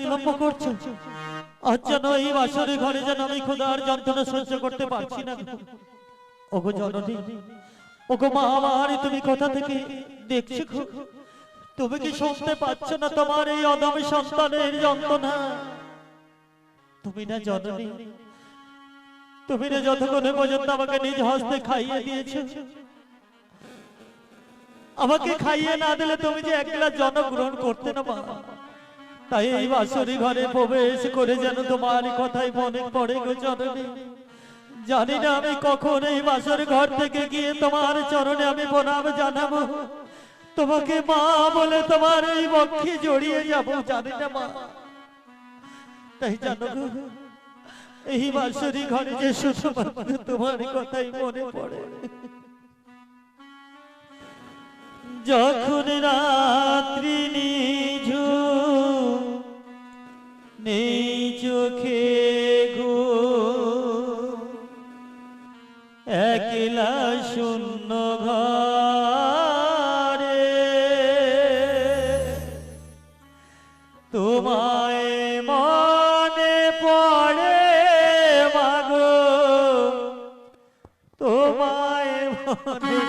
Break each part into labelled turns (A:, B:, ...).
A: বিলম্ব করছো, আজ যেন এই বাসরে ঘরে যেন আমি ক্ষুধার যন্ত্রণা সহ্য করতে পারছি না। ওগো জননী, ওগো মা আমার, তুমি কোথা থেকে দেখছো? তুমি কি শুনতে পাচ্ছ না তোমার এই অদমী সন্তানের যন্ত্রণা? তুমি না জননী, তুমি না যতক্ষণে পর্যন্ত আমাকে নিজ হস্তে খাইয়ে দিয়েছো, আমাকে খাইয়ে না দিলে তুমি যে একলা জনগ্রহণ করতে না মা। তাই এই বাসরি ঘরে প্রবেশ করে যেন তোমার কথাই মনে পড়ে গো জননী। জানি না আমি কখন এই বাসর ঘর থেকে গিয়ে তোমার চরণে আমি প্রণাম জানাবো, তোমাকে মা বলে তোমার এই বক্ষে জড়িয়ে যাবো, জানি না মা। তাই জানো গো, এই বাসরি ঘরে যে শুধুমাত্র তোমার কথাই মনে পড়ে। যখন রাত্রি নিঝুম, নেই চোখে ঘুম, একলা শূন্য ঘরে তোমায় মনে পড়ে মাগো, তোমায় মনে।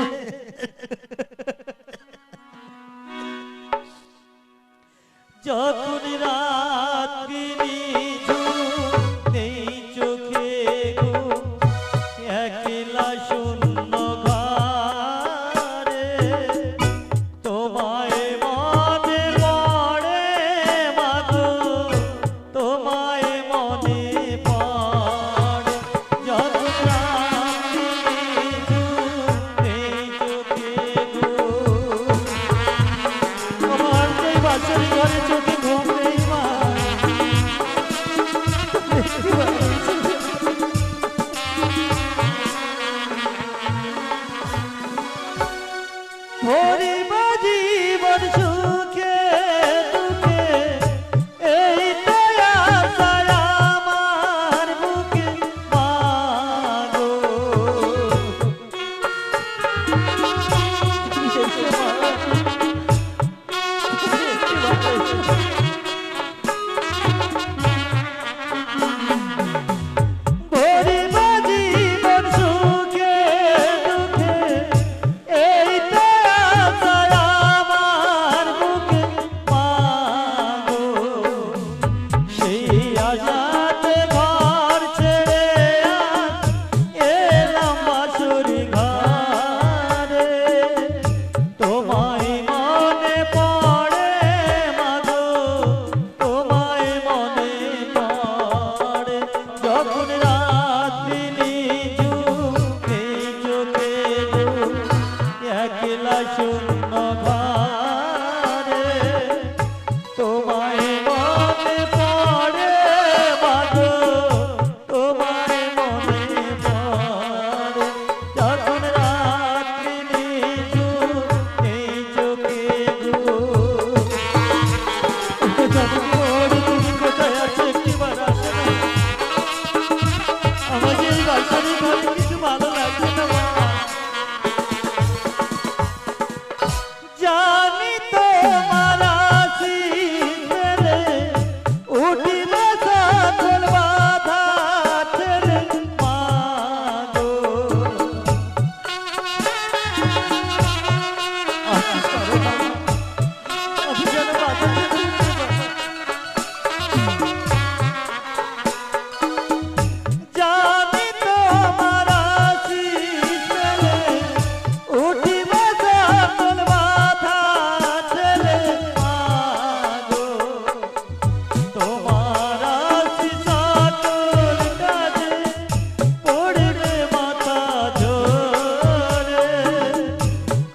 A: যখন রাত্রি নিঝুম, নেই চোখে ঘুম, একলা শূন্য ঘরে তোমায় মনে পড়ে মাগো, তোমায় মনে পড়ে। যখন রাত্রি নিঝুম, নেই চোখে ঘুম, আমার সেই বাসরি ঘরে চোখে ঘুম নেই মা। ভরিব জীবন সুখে দুঃখে, এই তো আশা আমার বুকে মাগো। ভরিব জীবন সুখে দুঃখে, এই তো আশা আমার বুকে মাগো। সেই আশাতে ঘর ছেড়ে আজ এলাম বাসরি ঘরে, তোমায় মনে পড়ে মাগো, তোমায় মনে পড়ে। যখন রাত্রি নিঝুম, নেই চোখে ঘুম, একলা শূন্য ঘরে তোমায় মনে পড়ে মাগো, তোমায় মনে পড়ে। যখন রাত্রি নিঝুম, নেই চোখে ঘুম, তুমি কোথায় আছো একটিবার আসো না। আমাকে এই বাসরি ঘরে কিছু ভালো লাগছে না মা। জানি তোমার আশীর্বাদে উঠিবে সকল বাধা ছেড়ে মাগো। আশীষ করো মা, আমি যেন বাধা থেকে উঠতে পারি। জানি তোমার আশীষ পেলে উঠিবে সকল বাধা ছেড়ে মাগো। তোমার আশীষ সকল কাজে পড়বে মাথা ঝরে,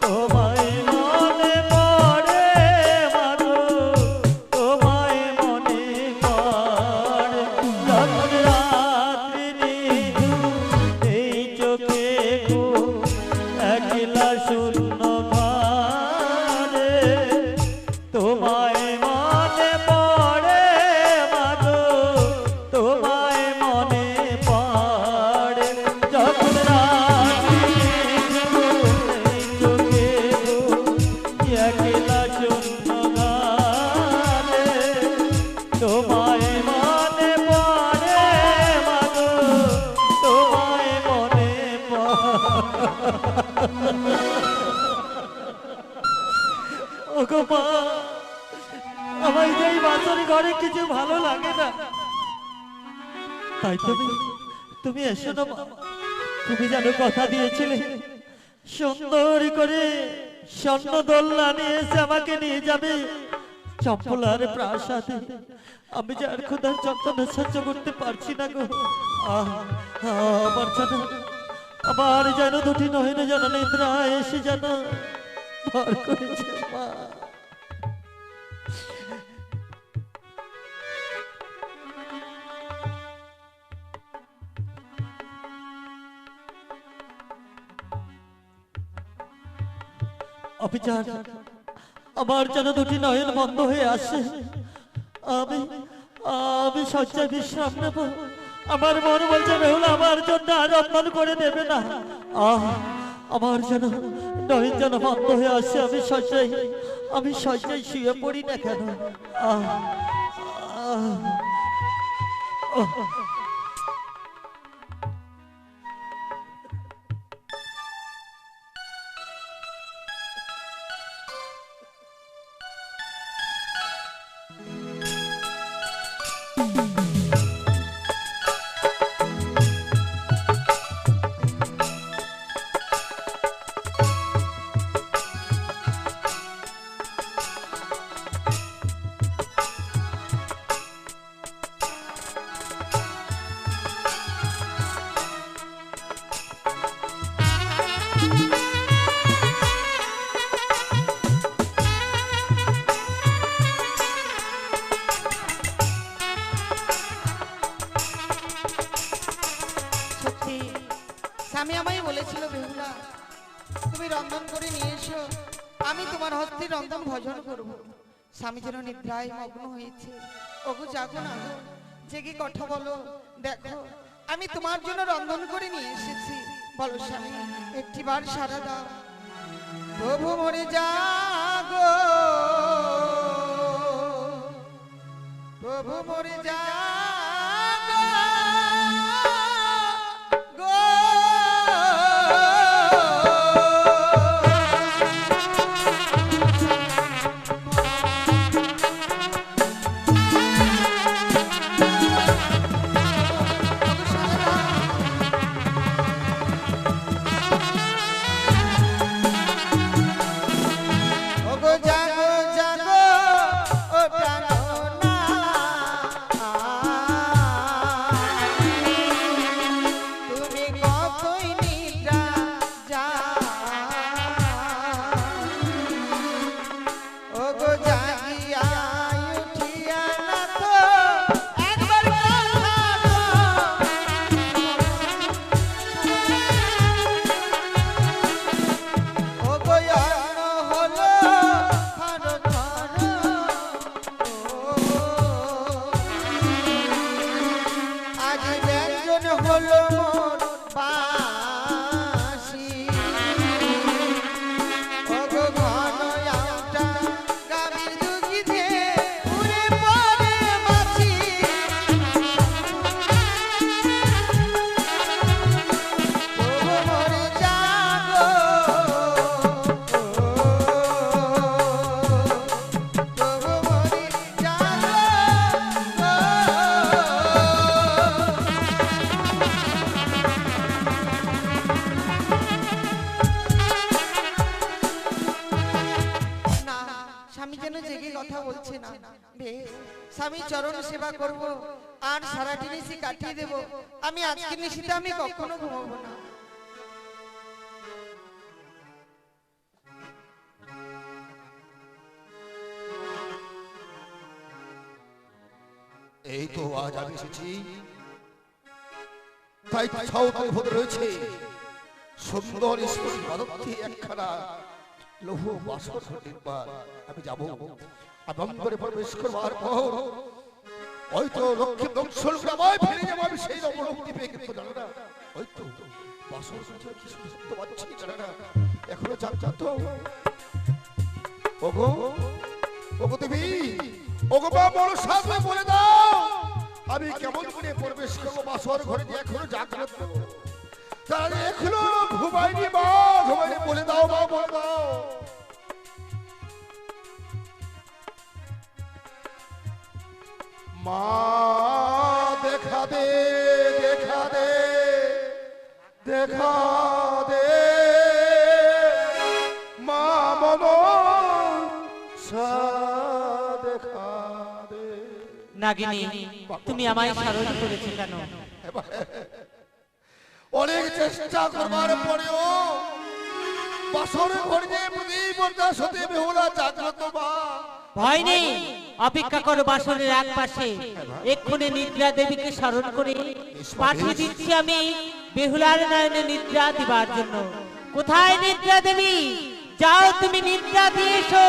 A: তোমায় মনে পড়ে মাগো, তোমায় মনে পড়ে। তোমায় মনে পড়ে মাগো তোমায় মনে ওগো মা আমার এই বাসর ঘরে কিছু ভালো লাগে না তাই তুমি এসো না মা তুমি যেন কথা দিয়েছিলে সুন্দর করে স্বর্ণ দোলনা নিয়ে এসে আমাকে নিয়ে যাবে চম্পলার প্রাসাদে আমি যে আর খোদার যন্ত্রণা সহ্য করতে পারছি না গো আমার যেন দুটি নয়নে যেন নিদ্রা এসে যেন ভর করেছে মা আমার যেন দুটি নয়ন বন্ধ হয়ে আসে আমি শয্যায় বিশ্রাম নেব আমার মন বলছে বেহুলা আমার জন্য আর অপমান করে দেবে না আমার যেন নয়ন যেন বন্ধ হয়ে আসে আমি শয্যায় শুয়ে পড়ি না কেন
B: স্বামী আমায় বলেছিল বেহুলা তুমি রন্ধন করে নিয়ে এসো আমি তোমার হস্তে রন্ধন ভোজন করব স্বামী যেন নিদ্রায় মগ্ন হয়েছে ওগো জাগো না গো জেগে কথা বলো দেখো আমি তোমার জন্য রন্ধন করে নিয়ে এসেছি বলো স্বামী একটিবার সারা দাও প্রভু মরে জাগো প্রভু মরে জাগো স্বামী চরণ সেবা করব আর সারাটি নিশি কাটিয়ে দেব আমি আজকে নিশিতে আমি কখনো ঘুমাবো না
C: এই তো আজ আমি এসেছি তাই ছাও ভোগ রয়েছে সুন্দর স্পষ্ট পদ্ধতি একখানা লৌহ বাসর নির্মাণ আমি যাব আমি অন্তরে প্রবেশ করবার পর হয়তো লক্ষ্মী দংশল গ্রামায় ফিরে যাবো আমি সেই অনুভূতি পেয়ে কিন্তু জানো না হয়তো বাসর কিছু শুনতে পাচ্ছি জানো না এখনো জানতো ওগো ওগো তুমি ওগো মা বড় সাথে বলে দাও আমি কেমন করে প্রবেশ করবো বাসর ঘরে যে এখনো জাগ্রত তাহলে এখনো ঘুমাইনি মা ঘুমাইনি বলে দাও মা বলে দাও মা দেখা দে দেখা দে দেখা দে মা মন দেখা দে
A: নাগিনী তুমি আমায় স্মরণ করেছো কেন?
C: অনেক চেষ্টা করবার পরেও বাসর ঘরে যে প্রদীপ বরদাস হতে বেহুলা জাগ্রত মা
A: ভয় নেই, অপেক্ষা করো বাসরের এক পাশে। এক্ষুনি নিদ্রা দেবীকে স্মরণ করে পাঠিয়ে দিচ্ছি আমি বেহুলার নয়নে নিদ্রা দিবার জন্য। কোথায় নিদ্রা দেবী? যাও তুমি নিদ্রা দিয়ে এসো।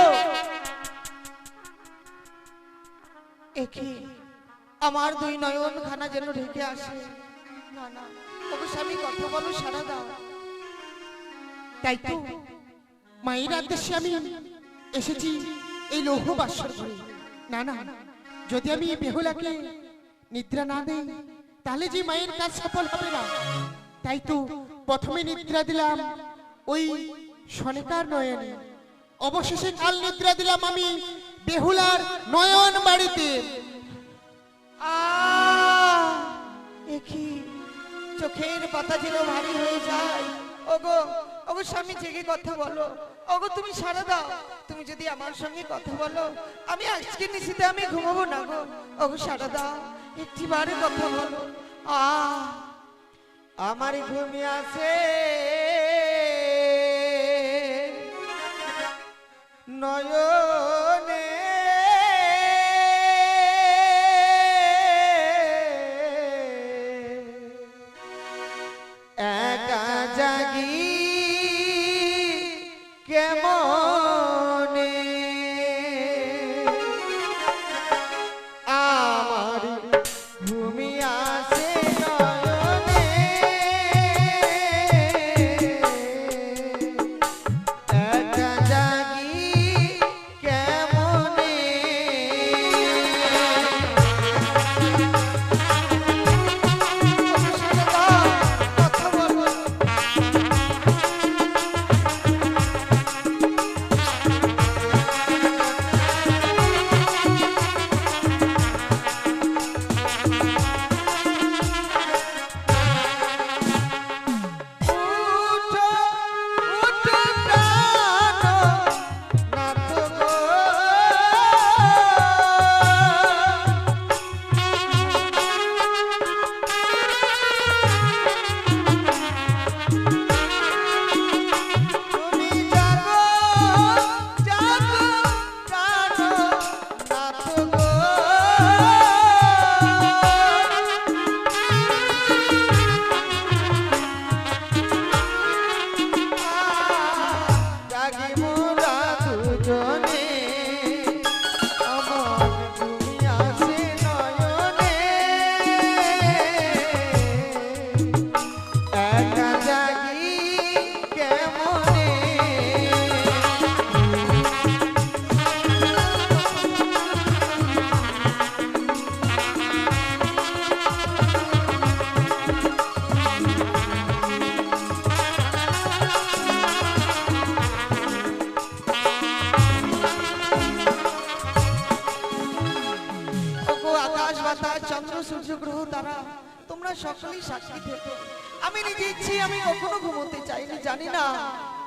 B: একে আমার দুই নয়ন খানা যেন ঢেকে আসে। না না ওগো স্বামী কথা বলো, সারা দাও।
D: তাই তো মায়ের আদেশে আমি এসেছি এই লৌহ বাসর ঘরে। না না, যদি আমি বেহুলাকে নিদ্রা না দেই তাহলে যে মায়ের কাজ সফল হবে না। তাই তো প্রথমে নিদ্রা দিলাম ওই সনেকার নয়নে, অবশেষে কাল নিদ্রা দিলাম আমি বেহুলার নয়ন বাড়িতে।
B: একি চোখের পাতা যেন ভারী হয়ে যায়। ওগো ওগো স্বামী জেগে কথা বলো। ওগো তুমি সারা দাও। তুমি যদি আমার সঙ্গে কথা বলো আমি আজকে নিশিতে আমি ঘুমাবো না গো। ওগো সারা দাও, একটিবারে কথা বলো। আমার ঘুমি আছে নয়নে একা জাগি কেমনে আমার ভূমি আছে নয়নে একা জাগি কেমনে কথা বলো। উঠো উঠো প্রাণ নাথ গো তুমি জাগো জাগো প্রাণ নাথ গো জাগি মোরা দুজনে আমার তুমি আছে নয়নে একা জাগি কেমনে ওগো আকাশ বাতাস চন্দ্র সূর্য গ্রহ তারা তোমরা সকলেই সাক্ষী থেকো। আমি নিজে ইচ্ছে আমি কখনো ঘুমোতে চাইনি, জানি না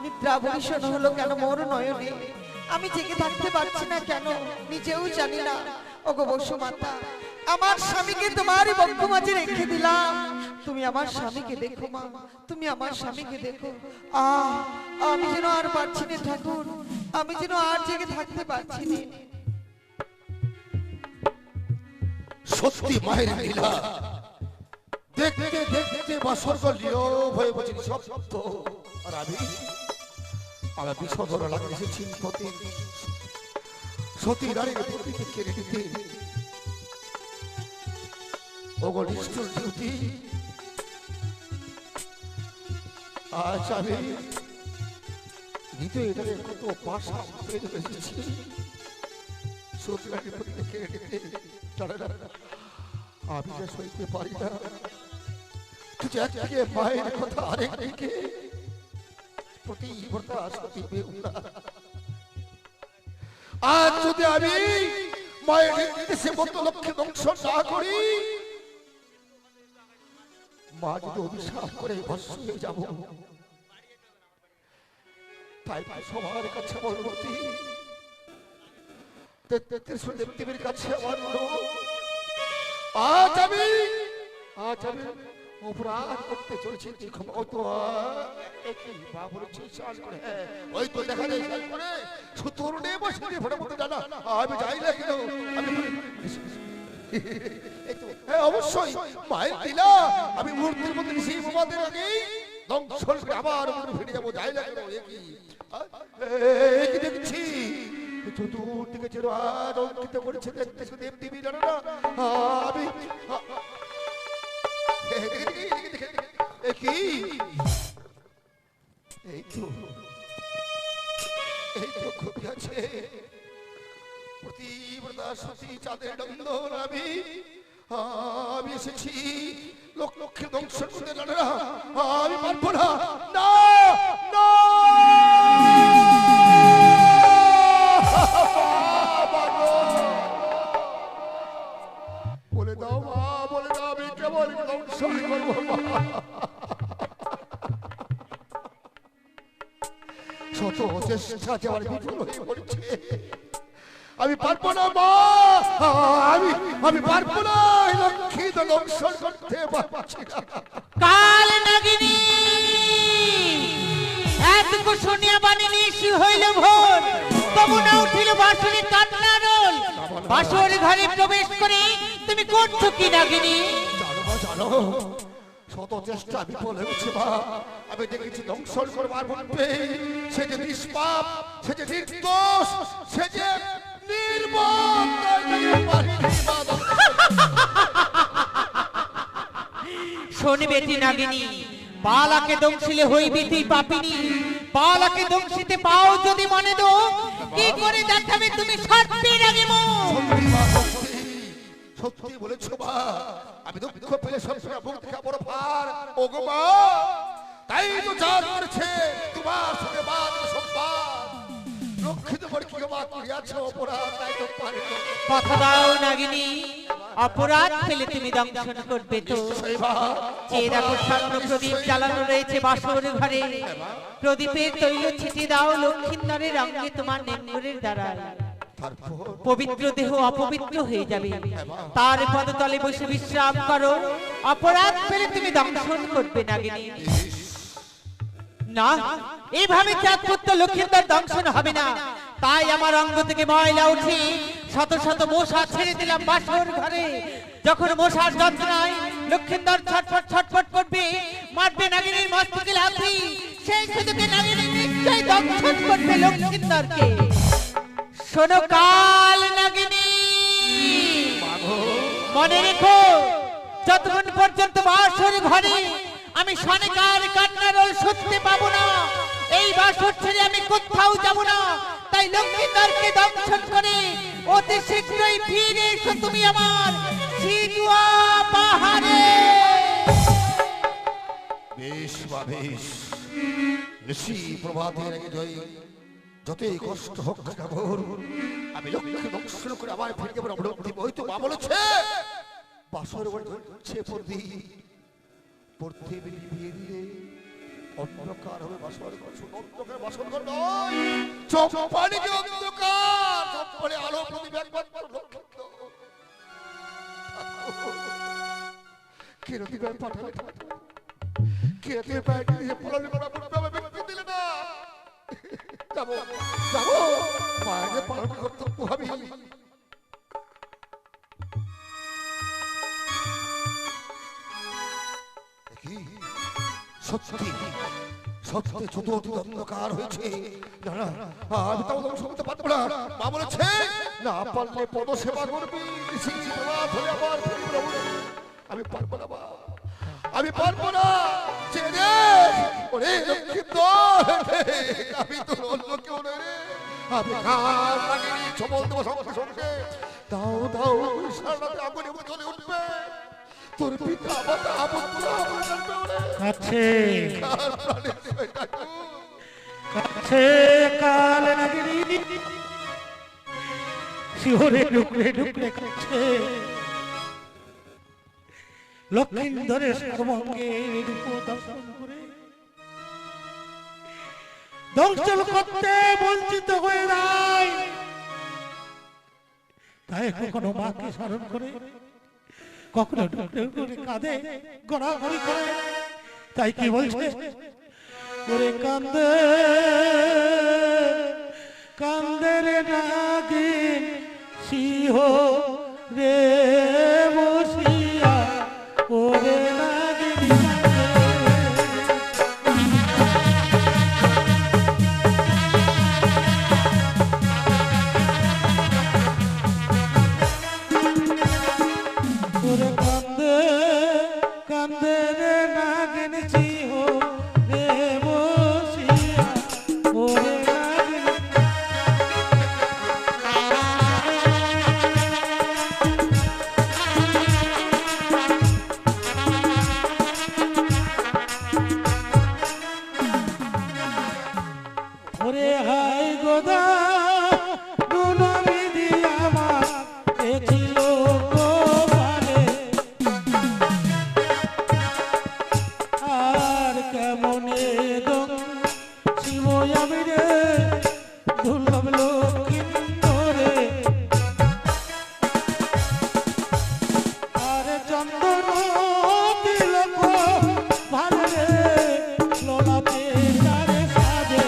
B: নিদ্রা বরিশন হলো কেন মোর নয়নে। আমি জেগে থাকতে পারছি না কেন নিজেও জানি না। ওগো বসুমাতা আমার স্বামীকে তোমারই বক্ষ মাঝে রেখে দিলাম। তুমি আমার স্বামীকে দেখো মা, তুমি আমার স্বামীকে দেখো। আমি যেন আর পারছি না ঠাকুর, আমি যেন আর জেগে থাকতে পারছি না।
C: সত্যি মায়ের লীলা দেখতে দেখতে বাসর ঘর নীরব হয়ে বসে সত্য আর আমি বিষধর লাগে এসেছি সতী নারীর প্রতিকে কেড়ে নিতে। ওগো নিষ্ঠুর ডিউটি আজ আমি হৃদয়ে কত পাশা পেয়ে এসেছি সূর্যকে প্রত্যেকে আমি যে সইতে পারি না তুই একদিকে মায়ের কথা আরেকদিকে প্রতিব্রতা সতী বেহুলা। আজ যদি আমি মায়ের নির্দেশে মতো লক্ষ্যে ধ্বংস না করি, মা যদি অভিশাপ করে ভস্ম হয়ে যাব, তাই সবার কাছে আমার অনুমতি, দেবদেবীর কাছে আমার অনুরোধ, আজ আমি অপরাধ করতে চলেছি। ওই তো দেখা যায় সুতোর নেই বসে ফটাফট জানা আমি যাই না কেন হ্যাঁ অবশ্যই মায়ের দিলা আমি মুহূর্তের মধ্যে সেই বোমাদের আগেই ধ্বংস করে আবার ফিরে যাবো, যাই না কেন কি দেখছি চতুর দিকে যেন আজ অঙ্কিত করেছে দেখতেছে দেব দেবী জানো না আমি কি এই তো খুবই আছে প্রতিব্রতা সতী চাঁদের নন্দন আমি এসেছি লক্ষ্যে ধ্বংস করতে জানে না আমি পারবো না না না বলে দাও মা বলে দাও আমি কেমন ধ্বংস করবো শত চেষ্টা যাওয়ার বিফল হয়ে পড়েছে আমি পারবো না মা আমি পারবো না লক্ষ্মী দংশন করতে পারছি না।
E: কাল নাগিনী এতটুকু শুনিয়া বাণী নিশি হইল ভোর, তবু না উঠিল বাঁশরি কান্নার রোল। বাসর ঘরে প্রবেশ করে তুমি করছো কি নাগিনী?
C: জানো শত চেষ্টা বিফল হয়েছে মা, আমি দেখেছি দংশন করবার মধ্যে সে যে নিষ্পাপ, সে যে নির্দোষ, সে যে নির্মম।
E: শোন বেটি নাগিনী, বালাকে দংশিলে হইবি তুই পাপিনী। বালাকে দংশিতে পাও যদি মনে দো, কি করে দেখাবে তুমি সত্যের আগে
C: সত্যি বলেছো মা, আমি দুঃখ পেলে সবসময় বুক থেকে বড় ভার ও গো মা, তাই তো চার করেছে তোমার সঙ্গে বাদ সম্পাদ রক্ষিত করে কি মা করিয়াছ অপরাধ তাই তো পারে।
E: কথা দাও নাগিনী, অপরাধ পেলে তুমি দংশন করবে তো? চেয়ে দেখো স্বর্ণ প্রদীপ জ্বালানো রয়েছে বাসর ঘরে, প্রদীপের তৈল ছিটিয়ে দাও লক্ষ্মীন্দরের অঙ্গে তোমার নেঙ্গরের দ্বারা। পবিত্র দেহ অপবিত্র হয়ে যাবে, তার পদতলে বসে বিশ্রাম করো। অপরাধ পেলে তুমি দংশন করবে নাগিনী। না, এইভাবে চাঁদপুত্র লক্ষ্মীন্দর দংশন হবে না। তাই আমার অঙ্গ থেকে ময়লা উঠে শত শত মশা ছেড়ে দিলাম বাসর ঘরে। যখন মশার যন্ত্রণায় লক্ষ্মীন্দর ছটফট ছটফট করবে, মারবে নাগিনীর মস্তকে লাথি, সেই সুযোগে নাগিনী নিশ্চয়ই দংশন করবে লক্ষ্মীন্দরকে। শোনো কাল নাগিনী, মনে রেখো যতক্ষণ পর্যন্ত বাসর ঘরে আমি সনেকার কান্নার রোল শুনতে পাবো না, এই বাসর ছেড়ে আমি কোথাও যাব না। তাই লক্ষ্মীন্দরকে দংশন করে অতি শীঘ্রই ফিরে এসো তুমি আমার সিজুয়া পাহাড়ে।
C: বেশ বা বেশ, ঋষি প্রভাতের আগে জয় যতই কষ্ট হোক না কেমন আমি লক্ষ্মী দংশন করে আবার ফিরে যাবো। ওই তো মা বলেছে বাসর ঘরে পড়তে বিয়ে দিলে অন্ধকার হবে বাসর ঘর। অন্ধকার বাসর ঘর নয়, চোখ পানি যে অন্ধকার, চোখ পানি আলো প্রদীপ একবার কেরতি গায়ে পাঠালে কেরতি গায়ে দিয়ে পড়ালে বড় বড় ব্যক্তি দিলে না। যাবো যাবো মায়ের পালন কর্তব্য হবে। সত্যি সত্যি চতুর্থ অন্ধকার হয়েছে, না না আমি তাও ধ্বংস করতে পারবো না। মা বলেছে না পারলে পদ সেবা করবি, আমি পারবো না মা, আমি পারবো না। আমি তো অন্য কেউ নয় রে, আমি কাল নাগিনী ছবল দেবো সঙ্গে সঙ্গে দাও দাও সারাতে আগুনে জ্বলে উঠবে তোর পিতা মাতা বন্ধুরা আমার জানবে ওরে
F: কাছে
C: কার প্রাণে দেবে ঠাকুর
F: কাছে কাল নাগিনী শিহরে ঢুকরে ঢুকরে কাছে লক্ষিন্দরের সর্বঙ্গে রূপ দর্শন করে দর্শন করতে বঞ্চিত হয়ে যায় তাই কখনো মাকে স্মরণ করে কখনো ঢুকরে ঢুকরে কাঁদে গড়াগড়ি করে তাই কি বলছে ওরে কান্দে কান্দে রে নাগিন সিংহ রে বসিয়া ওরে নাগিন ওরে কান্দে কান্দে রে নাগিন সিংহ রে বসিয়া ওরে নাগিন ওরে হাই গোদা নুনো বিধি আমার দেখিল গোপালে আর কেমনে দম শিব আমি রে দুর্লভ লক্ষ্মীন্দরে আর চন্দন তিলক ভালো রে লোলাতে তারে সাজে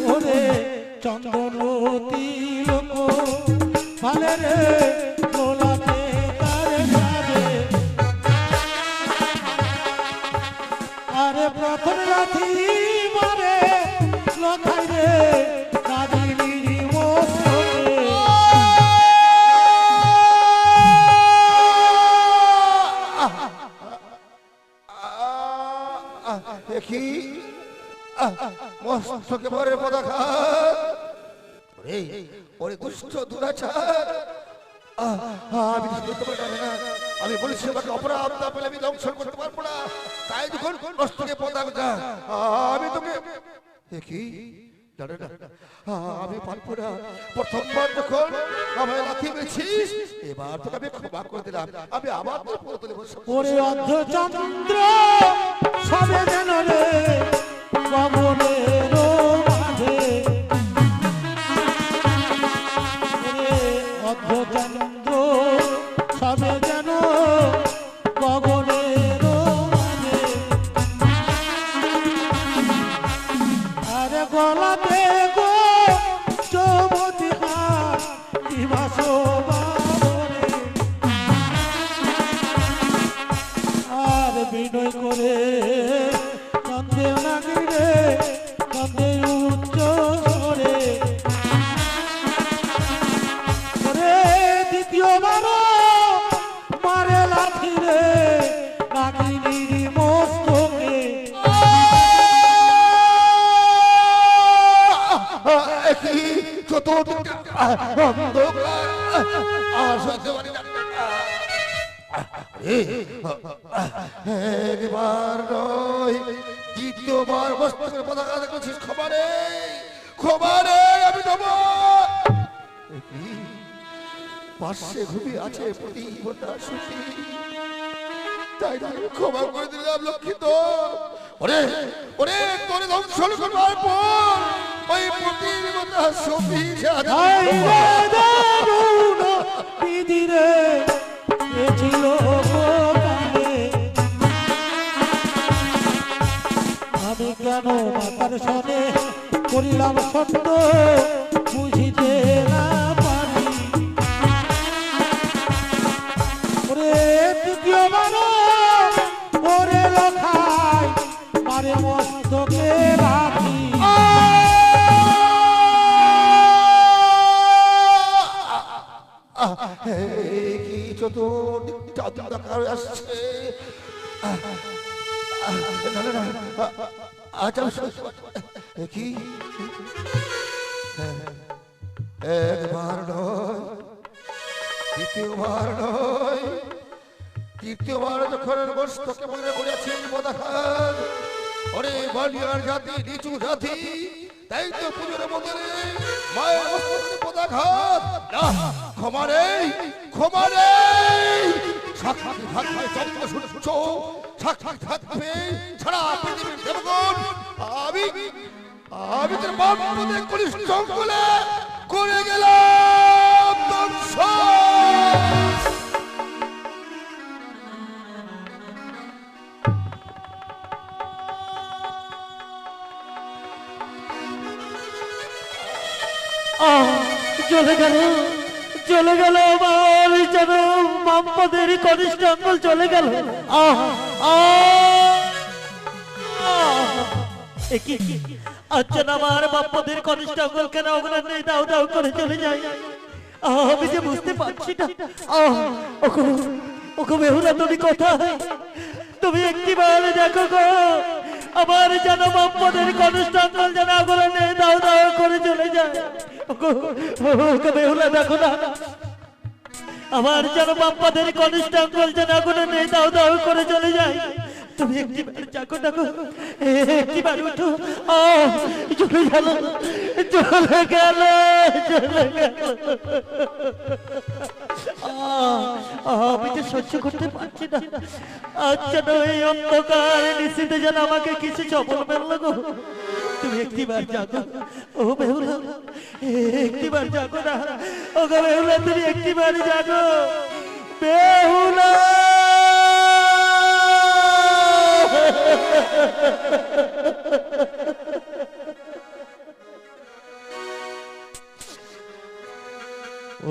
F: ওরে চন্দন তিলক ভালো রে লোলাতে তারে সাজে আরে প্রথম লাথি মারে লখাই রে নাগিনী মস্তকে
C: দেখি মস্তকে পরে পদাঘাত ওরে ওরে দুষ্ট দুরাচার আমি কিছু করতে পারবো না আমি বলেছি আমাকে অপরাধ না পেলে আমি দংশন করতে পারবো না তাই যখন মস্তকে পদাঘাত আমি তোকে দেখি জানে না আমি পারবো না প্রথমবার যখন আমায় লাথি মেরেছিস এবার তোকে আমি ক্ষমা করে দিলাম আমি আবার তোর পদ তুলে বসে
F: ওরে অর্ধচন্দ্র সবে যেন রে গগনের মাঝে ওরে অর্ধচন্দ্র সবে যেন গগনের মাঝে আরে গলাতে গো চৌমতি হাত দিবাস বাবরে আর বিনয় করে কান্দে নাগি রে কান্দে উচ্চ স্বরে ওরে দ্বিতীয়বার মারে লাথি রে নাগিনীর মস্তকে
C: কি চতুর্দিক অন্ধকার আর সহ্য করি না একবার নয় দ্বিতীয়বার মস্তকের পতাকা দেখছিস খবরে আমি দেবো পাশে ঘুমিয়ে আছে প্রতিবতা সুখী তাই তাই ক্ষমা করে দিলাম লক্ষ্মী তো ওরে ওরে তোরে ধ্বংসন করবার পর ওই প্রতিবতা সুখী
F: হাই রে দারুণ বিধি রে এ ছিল গোপালে আমি কেন মাতার সনে করিলাম সত্য বুঝিতে না পারি ওরে তৃতীয়বার ওরে লখাই মারে মস্তকে রাখি
C: কি চতুর্দিকটা অন্ধকার হয়ে আসছে না না না আচ্ছা কি একবার নয়, দ্বিতীয়বার নয়, তৃতীয়বার যখন গোষ্ঠকে মনে করেছি বদাঘাত, ওরে বালিয়ার জাতি নিচু জাতি, তাই তো পুজোর বদলে মায়ের মস্তকে পদাঘাত। না, ক্ষমা নেই, ক্ষমা নেই। সাক্ষী থাকবে চন্দ্র সূর্য, সাক্ষী থাকবে সারা পৃথিবীর দেবগণ। আমি তোর বাপ পদে কনিষ্ঠ বলে করে গেলাম ধ্বংস।
A: চলে গেল, চলে গেল আমার যেন মামপদের কনিষ্ঠ আঙ্গুল চলে গেল। আচ্ছা না, আমার বাপ্পদের কনিষ্ঠ আঙ্গুল কেন ওগুলো নেই, দাও দাও করে চলে যায়। আমি যে বুঝতে পারছি না। ওকে বেহুলা, তুমি কোথায়? তুমি একটিবার দেখো গো, আমার যেন বাপ্পদের কনিষ্ঠ আঙ্গুল যেন ওগুলো নেই, দাও দাও করে চলে যায়। ওকে বেহুলা, দেখো না, আমার যেন বাপ্পাদের কনিষ্ঠ আঙ্গুল যেন ওগুলো নেই, দাও দাও করে চলে যায়। তুমি একটিবার যাকো, দেখো একটিবার উঠো। চলে গেল, চলে গেল, চলে গেল। আমি যে সহ্য করতে পারছি না। আচ্ছা না, এই অন্ধকার নিশ্চিতে যেন আমাকে কিছু চপল মেললো গো। তুমি একটিবার যাকো, ও বেহুলা, একটিবার যাকো না। ও গো বেহুলা, তুমি একটিবার যাকো, বেহুলা।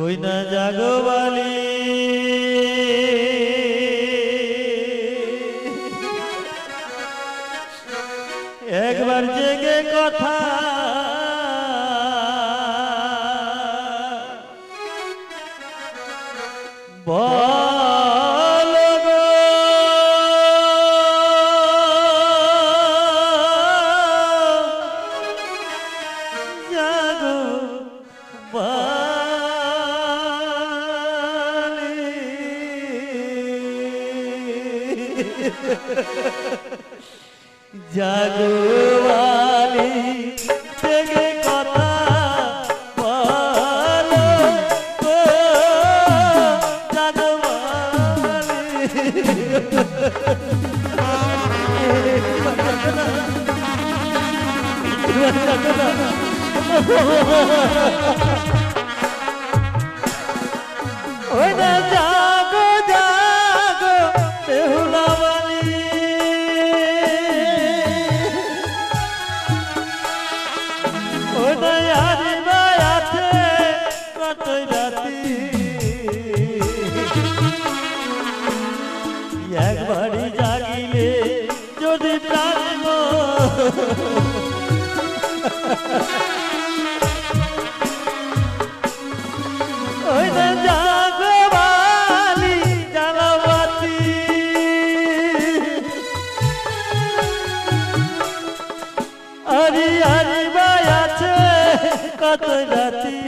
A: ওই না জাগো বালি, একবার জেগে কথা বলো গো। জাগো জাগোয়ালি থেকে কথা বলো গো, জাগোয়ালি। ওই না জাগো জাগো বেহুলা বালি, ওই না আরিবা আছে কতই রাতি, একবারই জাগিলে যদি প্রাণ ওই না জাগো বালি জ্বালাবাতি, আরি আরি বাই আছে কত রাতি,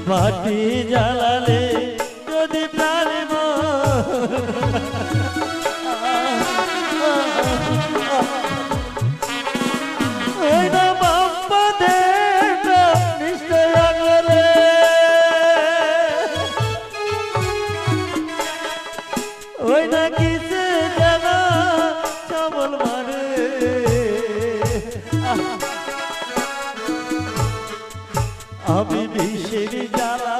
A: বাতি জ্বালালে যদি প্রাণ ওই না বাপ্পাদের নিশ্চয় আঙুলে, ওই না কিসে যেন চাবল মারে, আমি বিষের জ্বালা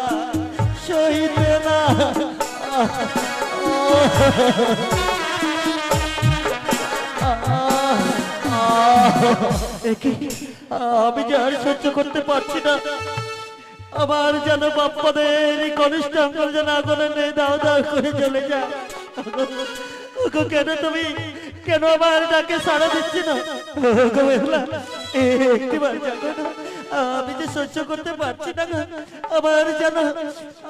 A: সইতে না, আমি যে আর সহ্য করতে পারছি না। আমার যেন বাপ্পাদের কনিষ্ঠ আঙ্গুল যেন আগুনে নেই, দাও দাও করে চলে যায়। কেন তুমি কেন আমার ডাকে সাড়া দিচ্ছি না? একটিবার যাকো না, আমি যে সহ্য করতে পারছি না গো।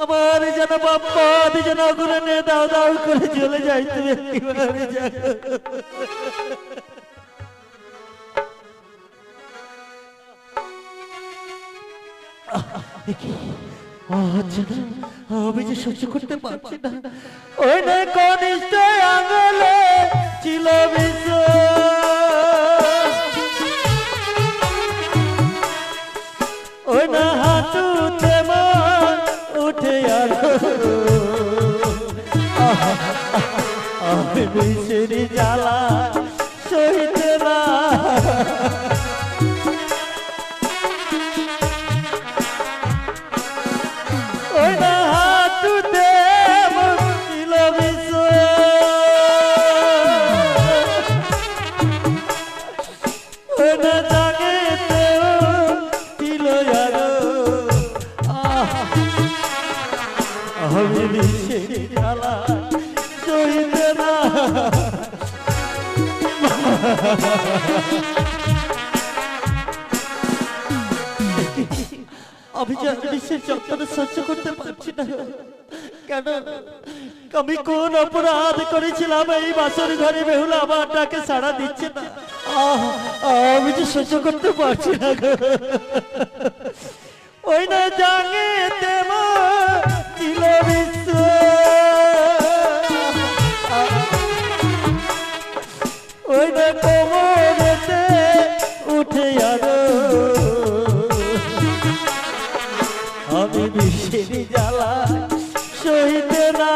A: আমার যেন বাপ্পা যেন ওগুলো নিয়ে দাও দাও করে চলে যাই, তুমি একেবারে যাও। আমি যে সহ্য করতে পারছি না। ওই না কনিষ্ঠ আঙুলে ছিল বিষ, ওই না হাঁটুতে মন উঠে আর আমি বিষের জ্বালা সইতে না। ওই না হাঁটুতে মন ছিল বিষ, ওই না জাগেতেও ছিল আরো আমি বিষের জ্বালা সইতে না। আমি বিষের যন্ত্রণা সহ্য করতে পারছি না। কেন আমি কোন অপরাধ করেছিলাম এই বাসর ঘরে বেহুলা আমার ডাকে সাড়া দিচ্ছে না? আমি যে সহ্য করতে পারছি না। ওই না জাগে দেব ছিল বিশ্ব, ওই না কোমরেতে উঠে আরো আমি বিষের জ্বালা সইতে না।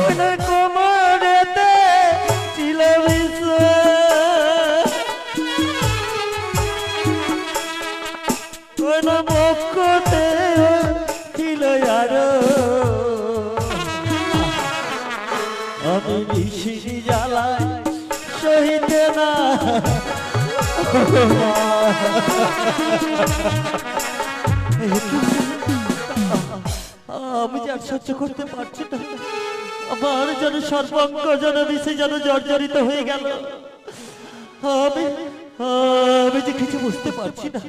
A: ওই না কোমরেতে ছিল বিষ, ওই না বক্ষতে ছিল আরো আমি বিষের জ্বালায় সইতে না। আমি যে আর সহ্য করতে পারছি না। আমার যেন সর্বাঙ্গ যেন বিষে যেন জর্জরিত হয়ে গেল। আমি যে কিছু বুঝতে পারছি না।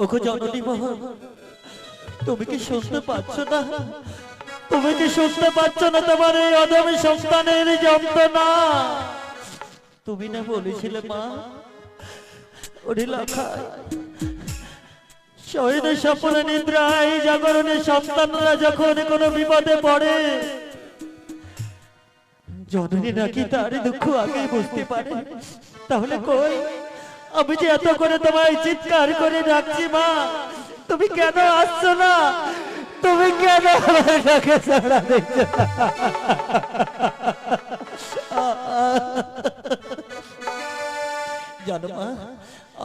A: ওগো জননী মা, তুমি কি শুনতে পাচ্ছ না? তুমি কি শুনতে পাচ্ছ না তোমার এই অদমী সন্তানের যন্ত্রণা? তুমি না বলেছিলে মা, ওরে লেখায় শয়নে স্বপ্নে নিদ্রায় জাগরণে সন্তানরা যখন কোনো বিপদে পড়ে, জননী নাকি তার দুঃখ আগেই বুঝতে পারে। তাহলে কই, আমি যে এত করে তোমায় চিৎকার করে ডাকছি মা, তুমি কেন আসছো না? তুমি কেন আমাকে সাড়া দিচ্ছ না? জানো মা,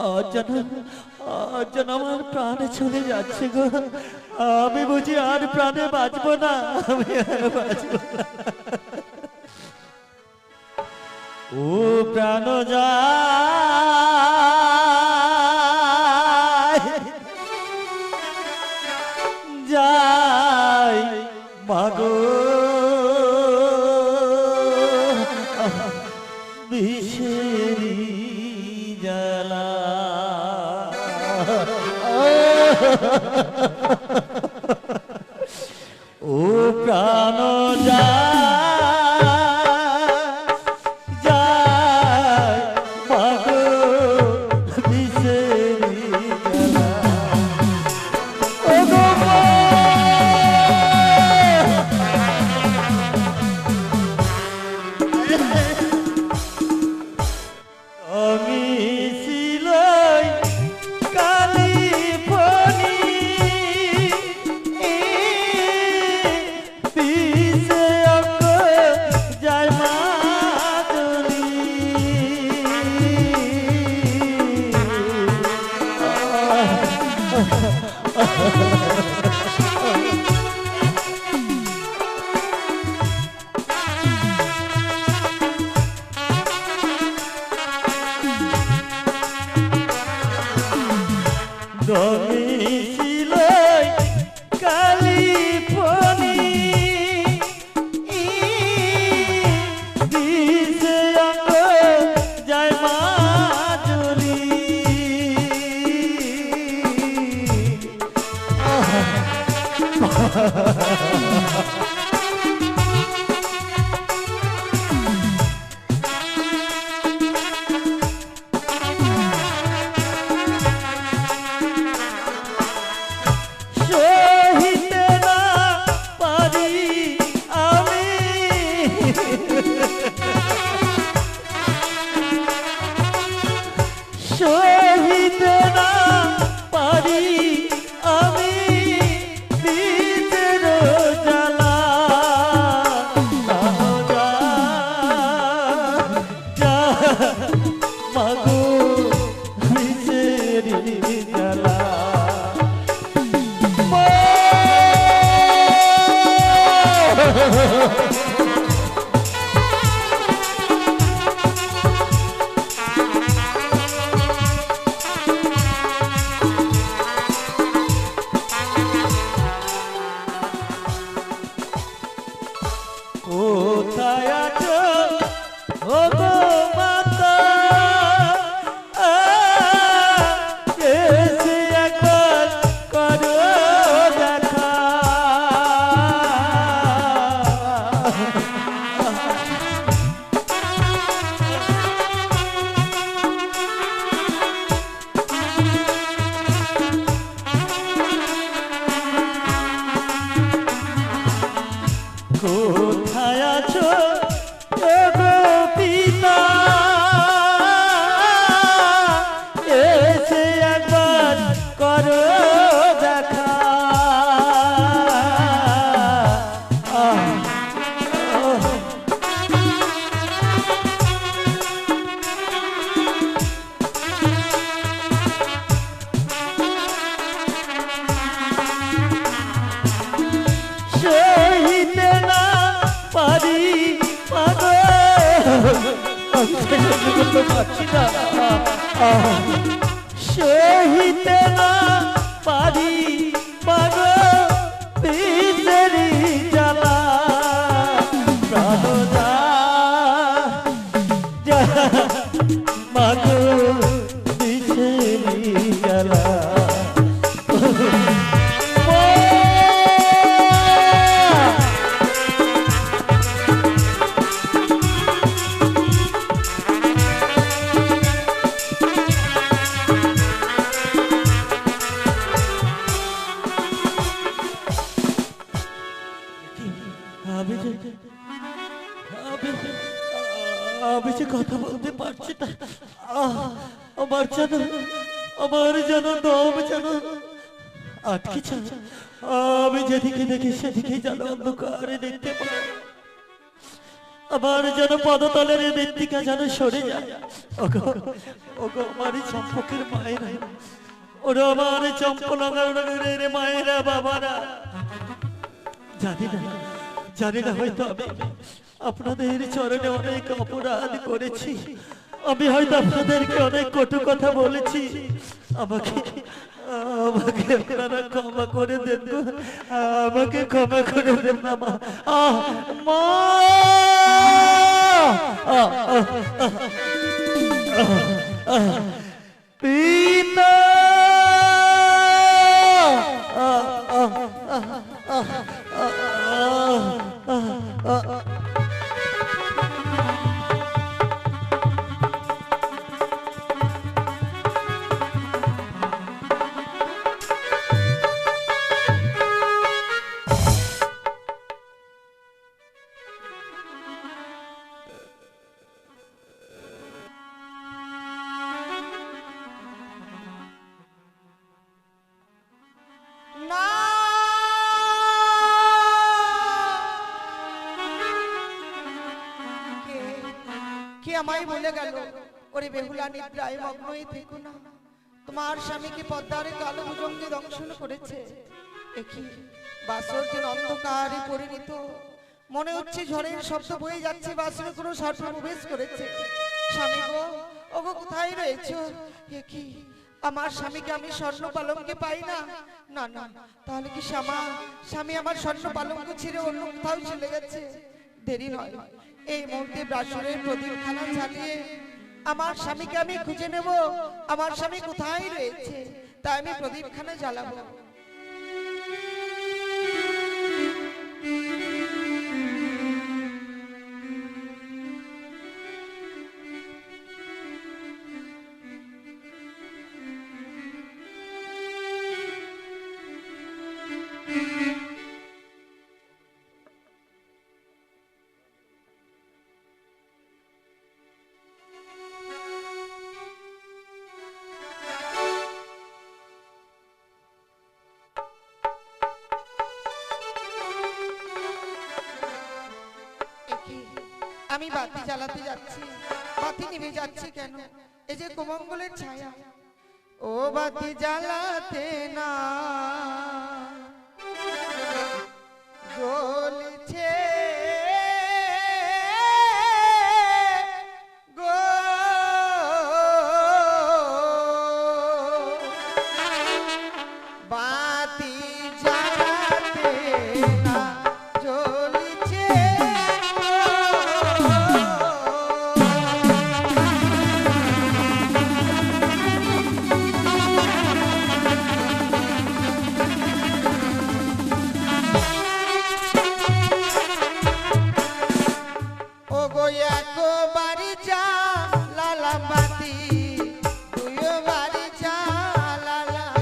A: আজ যেন আমার প্রাণে চলে যাচ্ছে গো। আমি বুঝি আর প্রাণে বাঁচবো না, আমি আর বাঁচবো না। ও প্রাণ যায় মাগো বিষেরি জ্বালা, ও প্রাণ যায় মাগো বিষেরি জ্বালা। ও গো আমি ছিলাই কালী ফণি মাগো বিষেরি জ্বালা কোথায় আছো ও গো মাতা এসে একবার করো দেখা কোথায় আছো ও গো পিতা এসে একবার করো দেখা সহিতে না পারি পাগো আমি করতে পারছি না সহিতে না পারি পাগো বিষেরি জ্বালা প্রাণ যা মাগো বিষেরি জ্বালা আমি যে আমি যে কথা বলতে পারছি না আমার যেন দম যেন আটকেছে আমি যেদিকে দেখি সেদিকে যেন অন্ধকারে দেখতে পাই আমার যেন পদতলের মৃত্তিকা যেন সরে যায় ওগো ওগো আমার চম্পকের মায়েরা ওরা আমার চম্পলঙ্গের মায়েরা বাবারা জানি না হয়তো আমি আপনাদের চরণে অনেক অপরাধ করেছি আমি হয়তো আপনাদেরকে অনেক কটু কথা বলেছি আমাকে আমাকে আপনারা ক্ষমা করে দেন গো। আমাকে ক্ষমা করে দেন না মা মা পিতা
B: আমায় বলে গেল ওরে বেহুলা নিদ্রায় মগ্ন হয়ে থেকো না তোমার স্বামীকে পদ্মারে কালো ভুজঙ্গে দংশন করেছে একই বাসর যে অন্ধকারে পরিণত মনে হচ্ছে ঝড়ের শব্দ বয়ে যাচ্ছে বাসরে কোনো সর্প প্রবেশ করেছে স্বামী গো ওগো কোথায় রয়েছো একই আমার স্বামীকে আমি স্বর্ণ পালঙ্কে পাই না না না তাহলে কি স্বামী আমার স্বর্ণ পালঙ্ক ছেড়ে অন্য কোথাও চলে গেছে দেরি নয় এই মুহূর্তে বাসরের প্রদীপখানা জ্বালিয়ে আমার স্বামীকে আমি খুঁজে নেব আমার স্বামী কোথায় রয়েছে তাই আমি প্রদীপখানা জ্বালাবো আমি বাতি জ্বালাতে যাচ্ছি বাতি নিভে যাচ্ছে কেন? এই যে কোমঙ্গলের ছায়া, ও বাতি জ্বালাতে না জ্বলছে গো, বাতি জ্বালাতে না জ্বলছে ও গো একবারই জ্বালালাম বাতি, দুইবারই জ্বালালাম,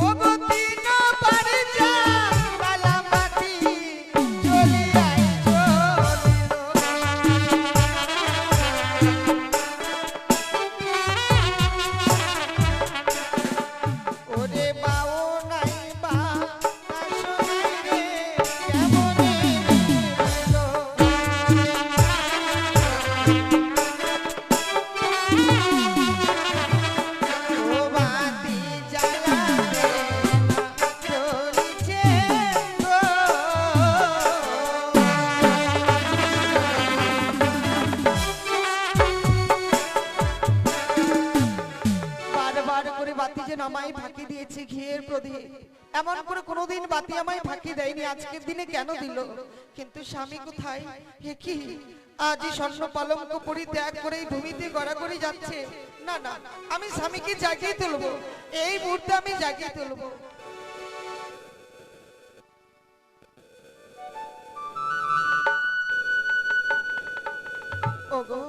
B: ও গো তিনবারই জ্বালালাম বাতি, জ্বলিয়াই জ্বলিল। ওরে বাও নাই বা শোনাই রে কেমনে নিলো, ও বাতি জ্বালাতে না জ্বলছে গো। বারবার করে বাতি যে আমায় ফাঁকি দিয়েছে ঘিয়ের প্রদীপ, এমন করে কোনোদিন বাতি আমায় ফাঁকি দেয়নি, আজকের দিনে কেন দিল? কিন্তু স্বামী কোথায়? হে কি আজই স্বর্ণ পালঙ্ক পরিত্যাগ করে এই ভূমিতে গড়াগড়ি যাচ্ছে? না না, আমি স্বামীকে জাগিয়ে তুলবো, এই মুহূর্তে আমি জাগিয়ে তুলবো। ওগো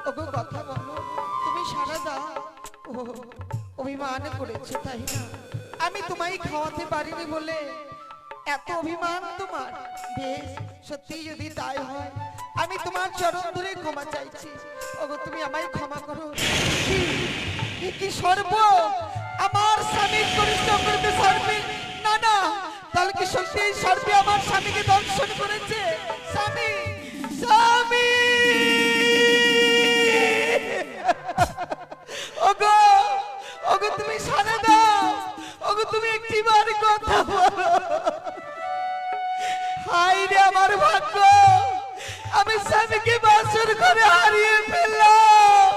B: ওগো কথা বলো, তুমি সারা দাও। ও অভিমান করেছে তাই না? আমি তোমায় খাওয়াতে পারিনি বলে এত অভিমান তোমার? বেশ, সত্যি যদি তাই হয় আমি তোমার চরণ ধরে ক্ষমা চাইছি। ওগো তুমি আমায় ক্ষমা করো। কি সর্ব আমার স্বামীর পরিশ্রম করতে সর্বে? না না, তাহলে কি সত্যি এই সর্বে আমার স্বামীকে দংশন করেছে? স্বামী স্বামী ওগো ওগো তুমি সাড়া দাও, ওগো তুমি একটিবার কথা বলো। হায় রে আমার ভাগ্য, আমি স্বামীকে বাসর করে হারিয়ে ফেললাম।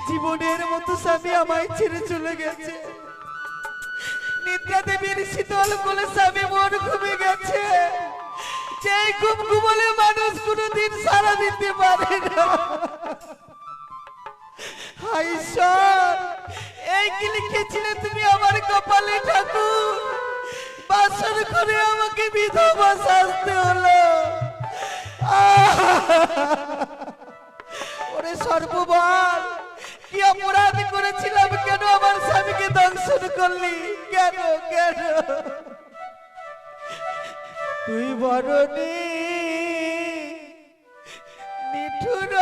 B: জীবনের মতো স্বামী আমায় ছেড়ে চলে গেছে, নিদ্রা দেবীর শীতল কোলে স্বামী মন ঘুমে গেছে, যেই ঘুম ঘুমলে মানুষ কোনোদিন সারা দিতে পারে না। হায় ঈশ্বর, এই কি লিখেছিলে তুমি আমার কপালে ঠাকুর? বাসর করে আমাকে বিধবা সাজতে হলো। ওরে সর্ববার, কি অপরাধ করেছিলাম? কেন আমার স্বামীকে দংশন করলি? কেন কেন? তুই বরণি নিঠুর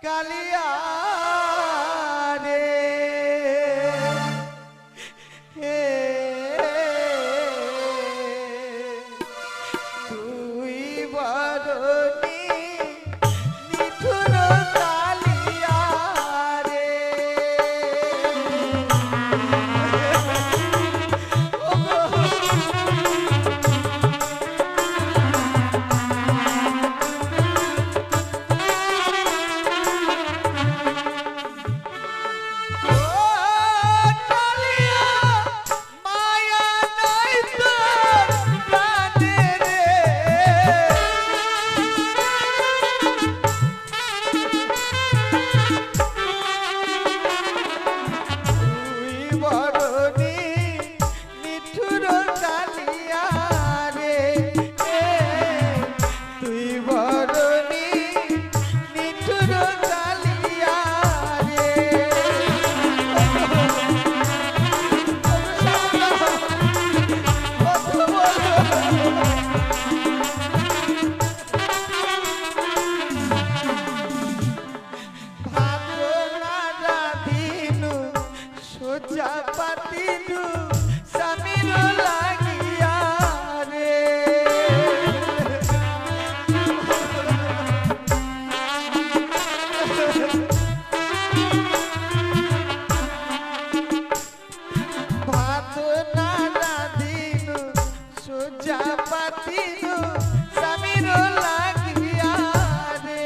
B: কালিয়া রে, হে তুই বরণি নিঠুর কালিয়া রে। সোজা পাতিলু স্বামীর লাগিয়া রে ভাত না রাঁধিনু সোজা পাতিলু স্বামীর লাগিয়া রে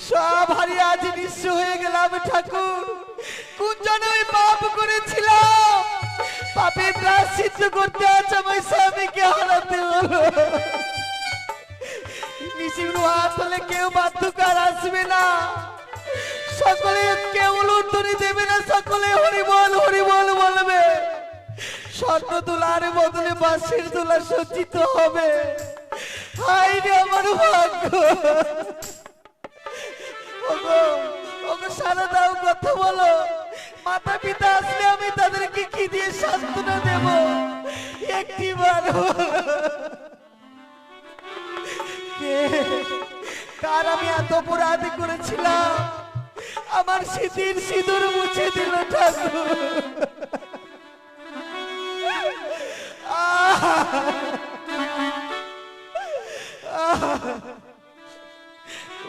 B: সব হারিয়ে আজ নিঃস্ব হয়ে গেলাম ঠাকুর। কোন জন্য ওই পাপ করেছিলাম, পাপের প্রায়শ্চিত্ত করতে আজ আমার স্বামীকে হারাতে হলো। নিশির হাত হলে কেউ বাধ্যকার আসবে না, সকলে কেউ উত্তরে দেবে না, সকলে হরিবল হরিবল বলবে। স্বর্ণ তুলার বদলে বাঁশের তুলা সজ্জিত হবে। হাই রে আমার ভাগ্য। ওগো ওগো সারা দাও, কথা বলো। মাতা পিতা আসলে আমি তাদেরকে কি দিয়ে সান্ত্বনা দেব? একটিবার কার আমি এত অপরাধ করেছিলাম, আমার স্মৃতির সিঁদুর মুছে দিল ঠাকুর।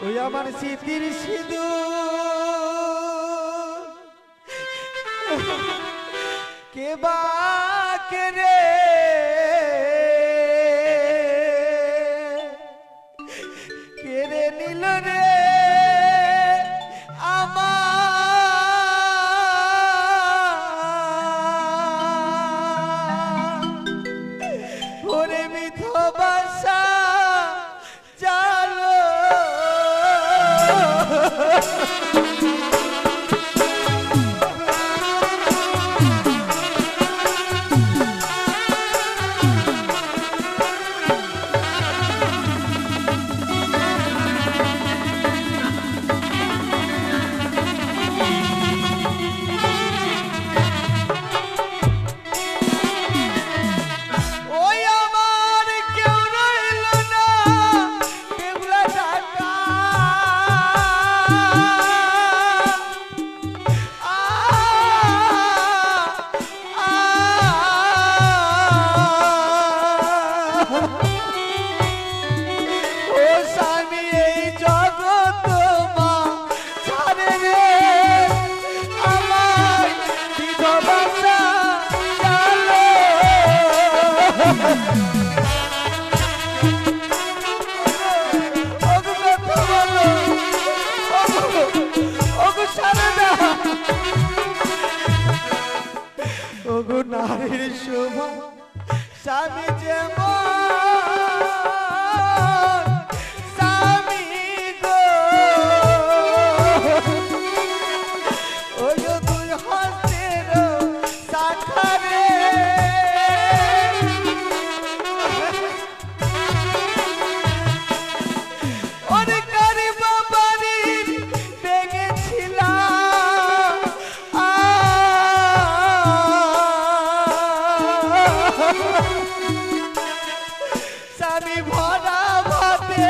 B: ওই আমার স্মৃতির সিঁদুর কে বা কে রে কেড়ে নিল রে আমার ওরে মিথবাসা জালো। ওই আমার কেউ রইল না বেহুলা ঢাকা। ও স্বামী এই জগৎ মা ছাড়ে রে আমার বিধবাসা জালো। ওগো কথা বলো, ওগো সারদা, ওগো নারীর শোভা স্বামী যেমন স্বামী গো, ওই দুই হাতের শাখারে অনেক গরিবা বাড়ির দেখেছিলাম। স্বামী ভরা ভাতে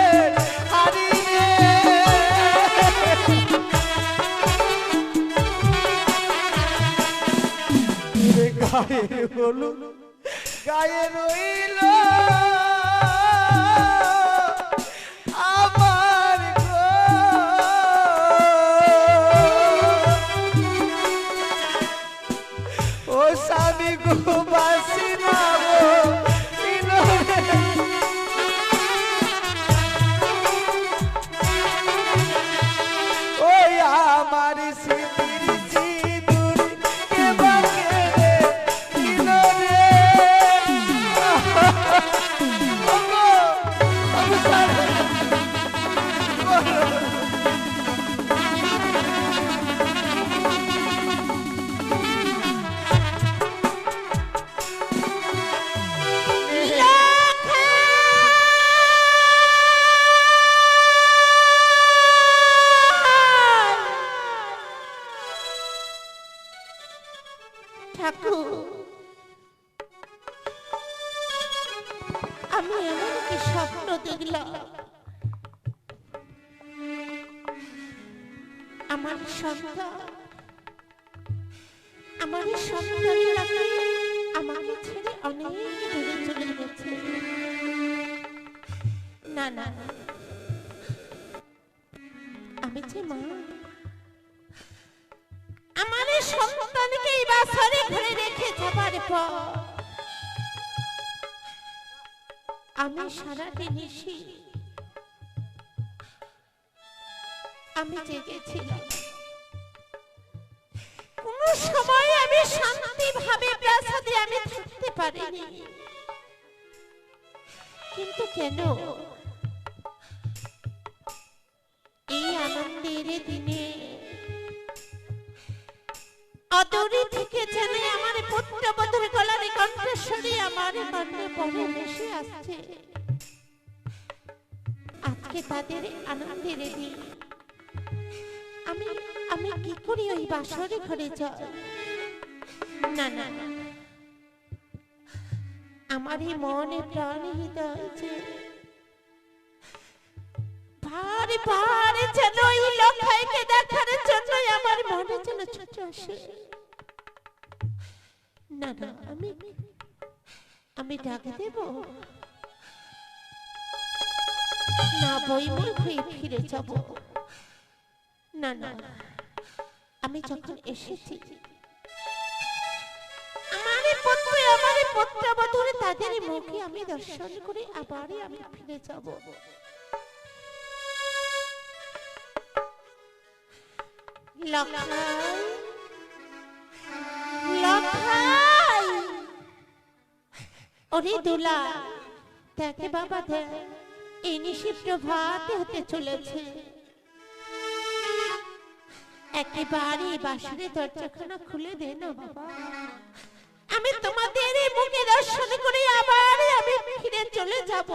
B: হারিয়ে গায়ে হলো গায়ে রইল আমার গো। ও
G: ও স্বামী গো বাসি না গো ইনরে ওই আমার স্মৃতির সিঁদুর কে বাকে রে ইনরে ওগো অবসারে
H: ঠাকুর, আমি এমন কি স্বপ্ন দেখলাম, আমার সন্তানটাকে আমাকে ছেড়ে অনেক দূরে চলে গেছে। না না, আমি যে মা, আমার সন্তানকে এই বাসারে ঘরে রেখে যাবার পর আমি সারাটি নিশি আমি জেগেছিলাম। কোন সময় আমি শান্তি ভাবে প্রাসাদে আমি থাকতে পারিনি, কিন্তু কেন এই আনন্দের দিনে অদূরে থেকে যেন আমার পুত্রবধূর গলার কণ্ঠস্বরে আমার কানে পড়ে ভেসে আসছে। আজকে তাদের আনন্দের দিন, আমি কি করি ওই বাসরে ঘরে যাই? না না, আমার এই মনে প্রাণে হৃদয় যে ভারে ভারে যেন ওই লখাইকে দেখার জন্য আমার মনে যেন ছুটে আসে। না না, আমি ডাক দেব না, বইমুখ হয়ে ফিরে যাব। না না, আমি যখন এসেছি আমার পুত্রবধূর তাদের মুখে আমি দর্শন করে আবারই আমি ফিরে যাব। লখাই, লখাই, ওরে দুলা, দেখে বাবা দেখ, এই নিশি প্রভাত হতে চলেছে। একেবারে বাসরে দরজাখানা খুলে দে না বাবা, আমি তোমাদের মুখে দর্শন করে আবার আমি ফিরে চলে যাব।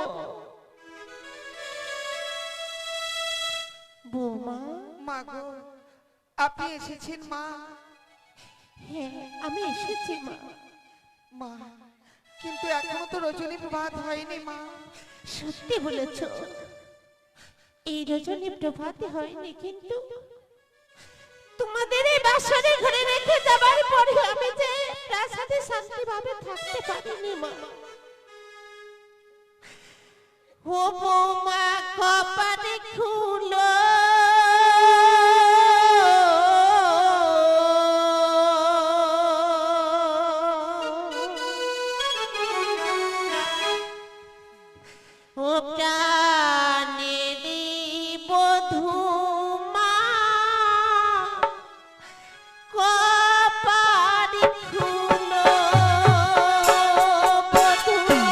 H: বৌমা,
B: মা গো, আপনি এসেছেন মা?
H: হ্যাঁ, আমি এসেছি মা।
B: মা, কিন্তু এখনো তো রজনী প্রভাত হয়নি মা।
H: সত্যি বলেছ, এই রজনী প্রভাতে হয়নি, কিন্তু তোমাদের এই বাসরে ঘরে রেখে যাবার পরে আমি যে প্রাসাদে শান্তিভাবে থাকতে পারিনি মা। ও বৌমা, কপালে খুলো ও প্রাণেরি বধূ মা, কপালে খুলো বধূ মা,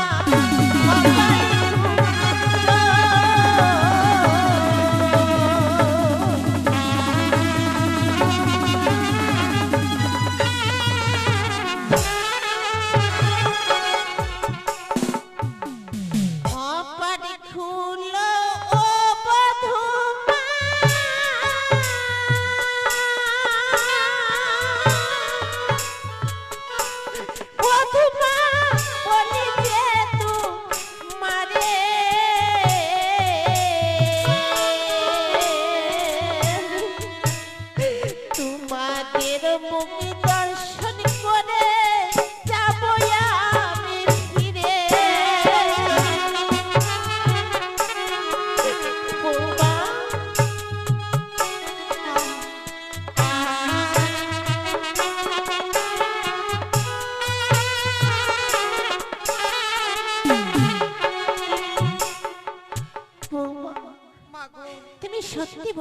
H: কপালে খুলো ও বধূ মা, বধূ মা বলি যে তোমারে তোমাদের মুখ দর্শন করে যাব আমি ফিরে। বৌমা,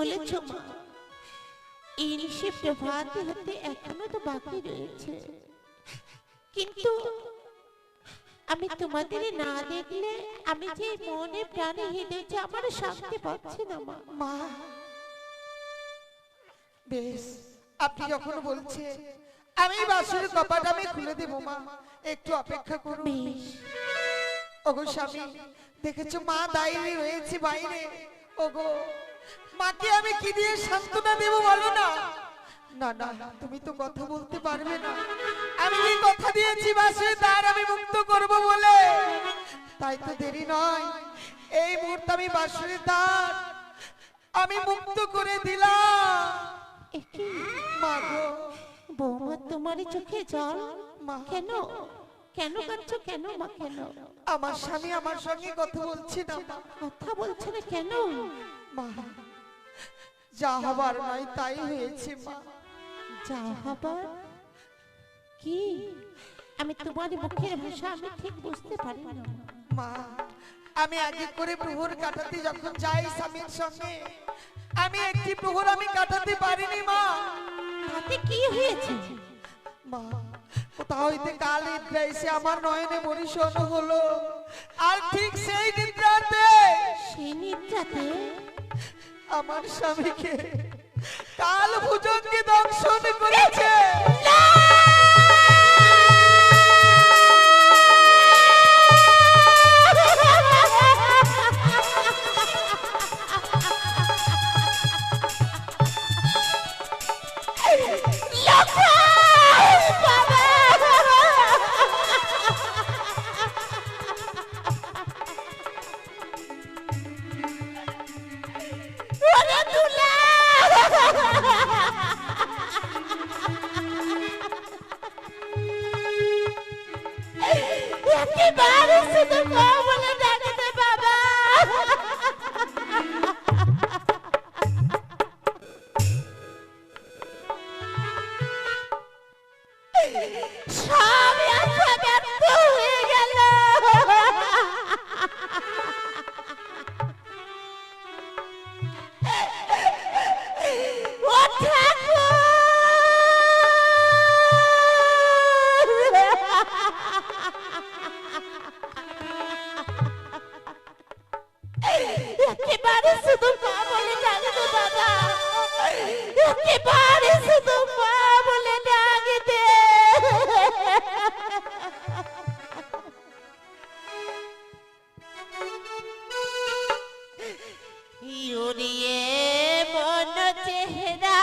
H: বলেছ মা, এই নিশে প্রভাত হতে এখনো তো বাকি রয়েছে, কিন্তু আমি তোমাদের না দেখলে আমি যে মনে প্রাণে হেঁটেছে আমার শান্তি পাচ্ছি না মা।
B: মা বেশ, আপনি যখন বলছে আমি বাসুর কপাট আমি খুলে দেবো মা, একটু অপেক্ষা করুন।
H: বেশ।
B: ওগো স্বামী, দেখেছো মা দাঁড়িয়ে রয়েছে বাইরে। ওগো মাকে আমি কি দিয়ে সান্ত্বনা দেবো বলো না? না না, তুমি তো কথা বলতে পারবে না। আমি কি কথা দিয়েছি বাসুর দ্বার আমি মুক্ত করব বলে? তাই তো দেরি নয়, এই মুহূর্তে আমি বাসুরের দ্বার আমি মুক্ত করে দিলাম।
H: একি
B: মা গো,
H: বৌমা তোমার চোখে জল?
B: মা
H: কেন কেন কাঁদছো কেন মা, কেন?
B: আমার স্বামী আমার সঙ্গে কথা বলছে না মা।
H: কথা বলছে না কেন?
B: মা যা হবার নয় তাই হয়েছে মা।
H: যা হবার কি? আমি তোমার মুখের ভাষা আমি ঠিক বুঝতে পারি না
B: মা, আমি আগে করে প্রহর কাটাতে যখন যাই স্বামীর সঙ্গে, আমি একটি প্রহর আমি কাটাতে পারিনি মা।
H: তাতে কি হয়েছে
B: মা, কোথাও হইতে কাল নিদ্রা এসে আমার নয়নে মরিশন হলো, আর ঠিক সেই নিদ্রাতে
H: সেই নিদ্রাতে
B: আমার স্বামীকে কাল ভুজঙ্গে দংশন করেছে।
H: একেবারে শুধু মা বলে ডাকতে বাবা। সব আশা ব্যর্থ হয়ে গেল। ও ঠাকুর, একেবারে শুধু মা বলে ডাকতে বাবা, একেবারে শুধু মা বলে ডাকতে। ইউরিয়ে মন চেহারা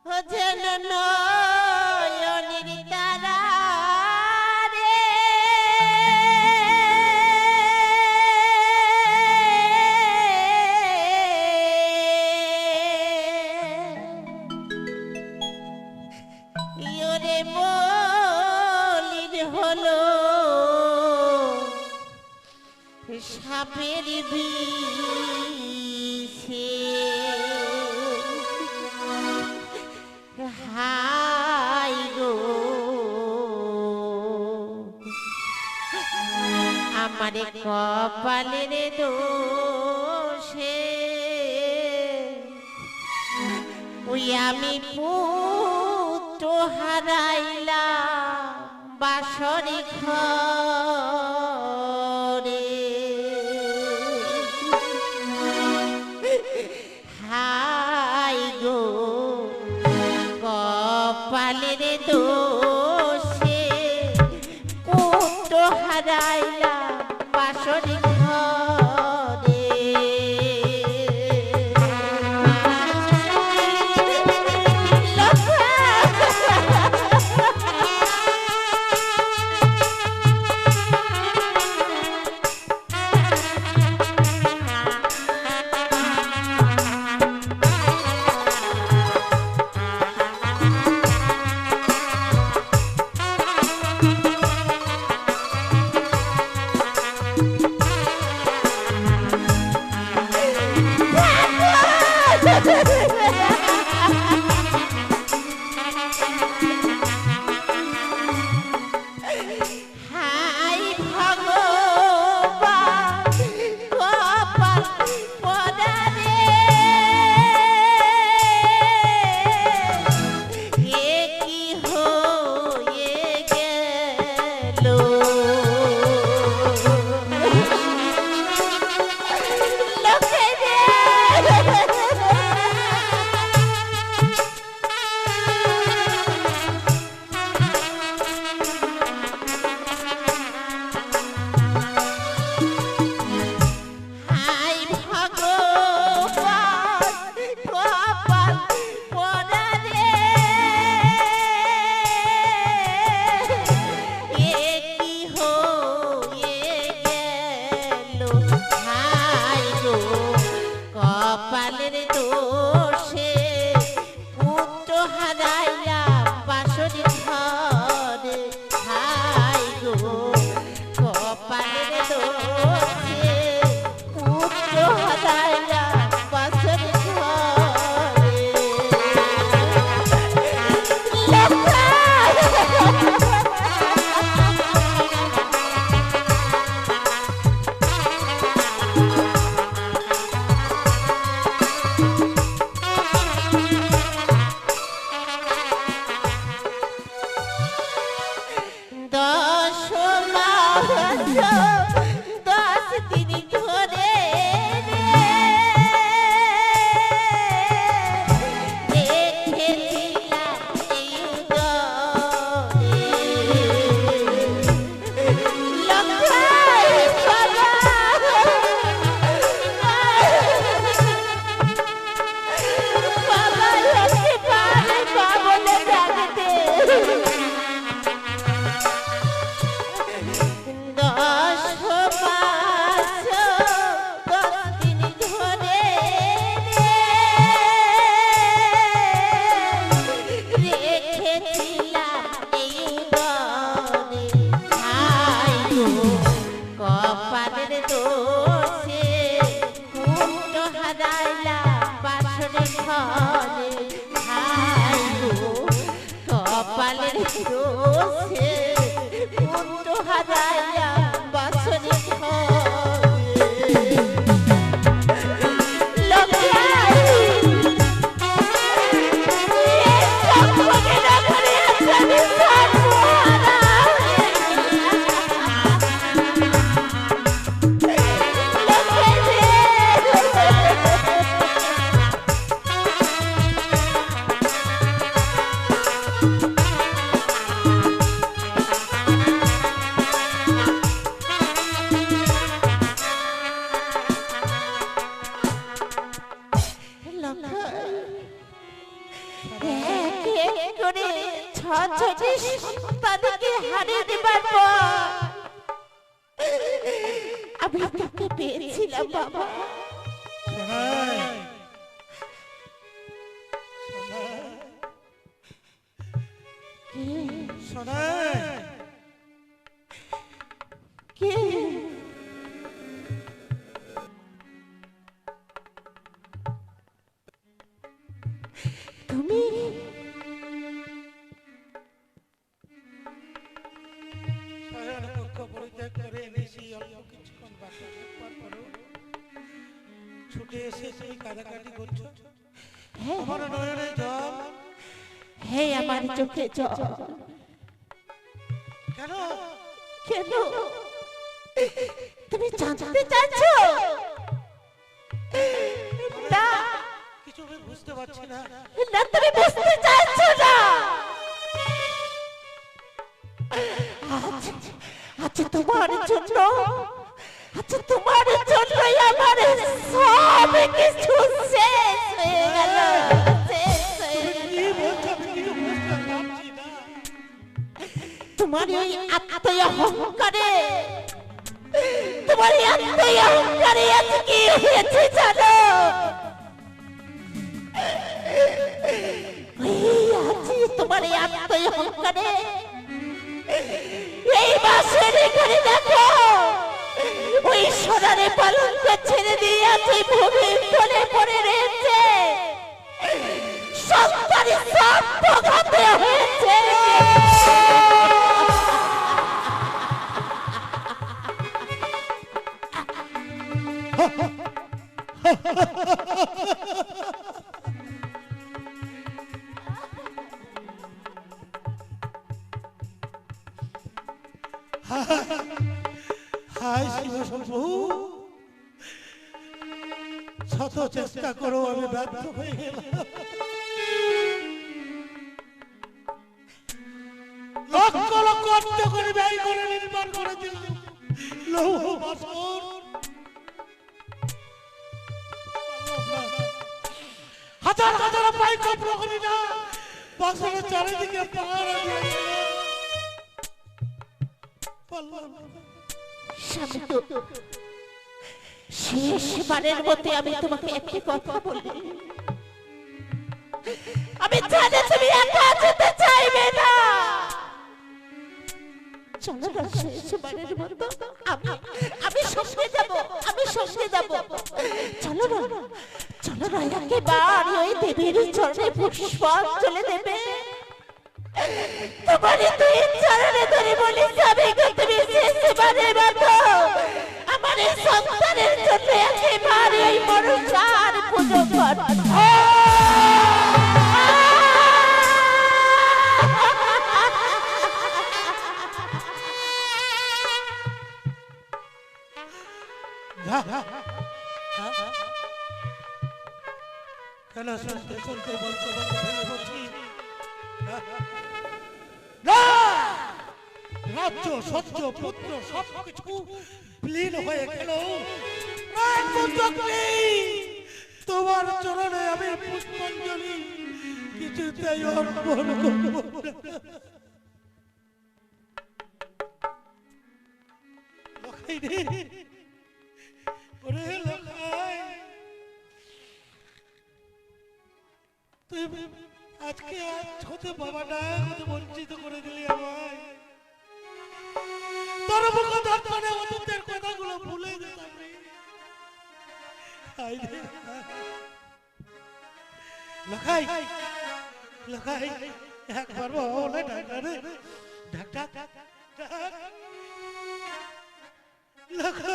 H: ও যেন নয়নের তারা রে, ইয়োরে মলিন হলো সাপের বিষে। হাই গো আমার কপালের দোষে, ওই আমি পুত্র হারাইলাম বাসরে ঘরে। হাই গো কপালের দোষে পুত্র হারাইলাম বাসরে ঘরে। দোষে পুত্র হারাইয়া বাসরে আমি তোকে পেয়েছিলাম বাবা। কে তুমি?
F: ছুটে এসে সেই কাঁদাকাটি করছো, আমার নয়নে জল।
H: হে আমার চোখে জল।
F: কেন
H: কেন তুমি জানতে চাচ্ছো? না
F: কিছু আমি বুঝতে পারছি না।
H: না তুমি বুঝতে চাচ্ছো না। আচ্ছা তোমার জন্য, আচ্ছা তোমার জন্যই আমার সব কিছু শেষ হয়ে গেল, শেষ হয়ে গেল। তোমার ওই আত্মঅহংকারে, তোমার এই আত্মঅহংকারে আজ কি হয়েছে জানো? তোমার এই আত্মঅহংকারে এই বাসের ঘরে দেখো ওই সোনারে পালঙ্ক ছেড়ে দিয়ে আছে, ভূমি বলে পড়ে রয়েছে, সন্তানের সত্যঘাতে হয়েছে।
F: হায় শিবশম্ভু, শত চেষ্টা করো আমি ব্যর্থ হয়ে গেলাম। লক্ষ লক্ষ অর্থ করে ব্যয় করে নির্মাণ করে দিলাম লৌহ বাসর, হাজার হাজার পাইক প্রহরী না বাসরের চারিদিকে পাহারা দিয়েছিল,
H: শেষবারের মধ্যে আমি তোমাকে একটি কথা বলি, আমি জানি তুমি একা যেতে চাইবে না। চলো না শেষবারের মতো আমি সঙ্গে যাব, আমি সঙ্গে যাব। চলো না, চলো না একেবারে ওই দেবীর চরণে পুষ্পাঞ্জলি দেবে। তোমারই তুই চরণে ধরে বলিস আমি তুমি শেষবারের মতো আমার এই সন্তানের জন্য একেবারে ওই মনসার পুজো কর।
F: কেন শুনতে শুনতে বলতে বলতে ভেঙে পড়ছি? রাজ্য সহ্য পুত্র সবকিছু বিলীন হয়ে গেল, তোমার চরণে আমি পুষ্পাঞ্জলি কিছুতেই অর্পণ করব না। লখাই রে, ওরে লখাই, তুই আজকে ছোট বাবাটা বঞ্চিত করে দিলি আমায়। তোর মুখ দর্পণে অতীতের কথাগুলো ভুলে যেতাম রে। লখাই, লখাই, একবার বলে ডাক্তারে ডাক ডাক ডাক লখো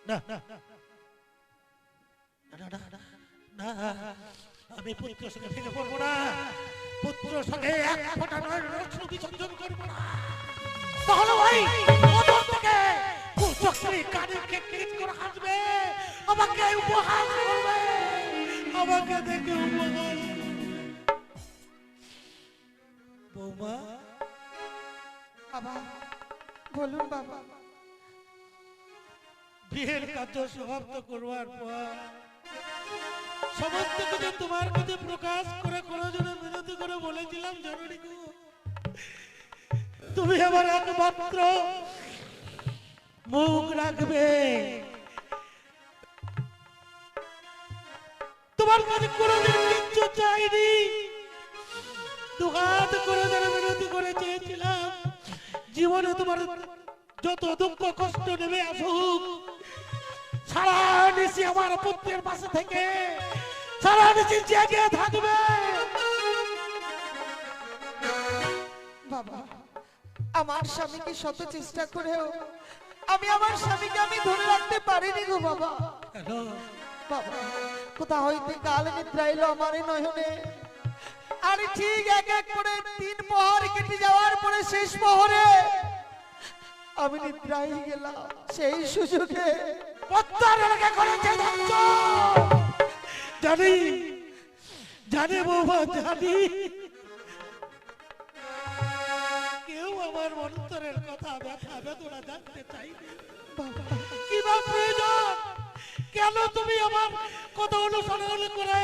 F: না না না আমি পুত্রের সঙ্গে ভেঙে পড়বো না, পুত্রের সঙ্গে এক ফোঁটা নয় রত্ন বিসর্জন করবো না। তাহলে ভাই ওদের থেকে কুচক্রী কানে কেট করে হাসবে, আমাকে উপহাস করবে, আমাকে দেখে উপহাস। বৌমা
B: বাবা বলুন বাবা।
F: বিয়ের কাজ সমাপ্ত করবার পর সমস্ত কিছু তোমার কাছে প্রকাশ করে কোনজনে বিনতি করে বলেছিলাম, জননী গো তুমি আমার একমাত্র মুখ রাখবে, তোমার কাছে কোনদিন কিচ্ছু চাইনি, দুহাত করে ধরে বিনতি করে চেয়েছিলাম জীবনে তোমার যত দুঃখ কষ্ট নেমে আসুক, সারা নিশি আমার পুত্রের পাশে থেকে সারা নিশি জেগে থাকবে।
B: বাবা আমার স্বামীকে শত চেষ্টা করেও আমি আমার স্বামীকে আমি ধরে রাখতে পারিনি গো বাবা। বাবা কোথা হইতে কাল নিদ্রা এলো আমার এই নয়নে, আর ঠিক এক এক করে 3 প্রহর কেটে যাওয়ার পরে শেষ প্রহরে আমি নিদ্রায় গেলাম। সেই সুযোগে
F: জানি জানি বৌমা জানি, কেউ আমার অন্তরের কথা ব্যথা বেদনা জানতে চাইনি। কি বা প্রয়োজন, কেন তুমি আমার কথা অনুসরণ করে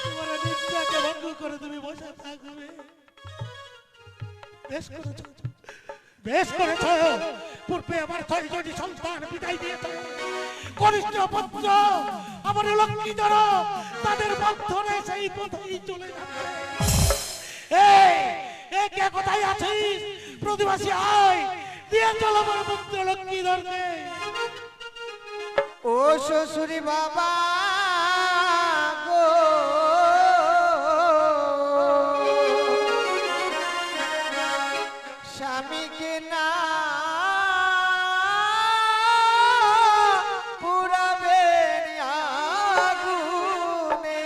F: তোমার নিদ্রাকে ভঙ্গ করে তুমি বসে থাকবে? বেশ করেছ, বেশ করেছ। পূর্বে আমার 6 জনই সন্তান বিদায় দিয়েছে, কনিষ্ঠ পুত্র আমার লক্ষ্মী ধরো তাদের বন্ধনে সেই পথেই চলে যাবে। এই কে কোথায় আছিস? প্রতিবাসী আয়, দিয়ে চল আমার পুত্র লক্ষ্মী ধরকে।
B: ও শ্বশুরি বাবা গো, স্বামীকে না পুরাবেন আগুনে,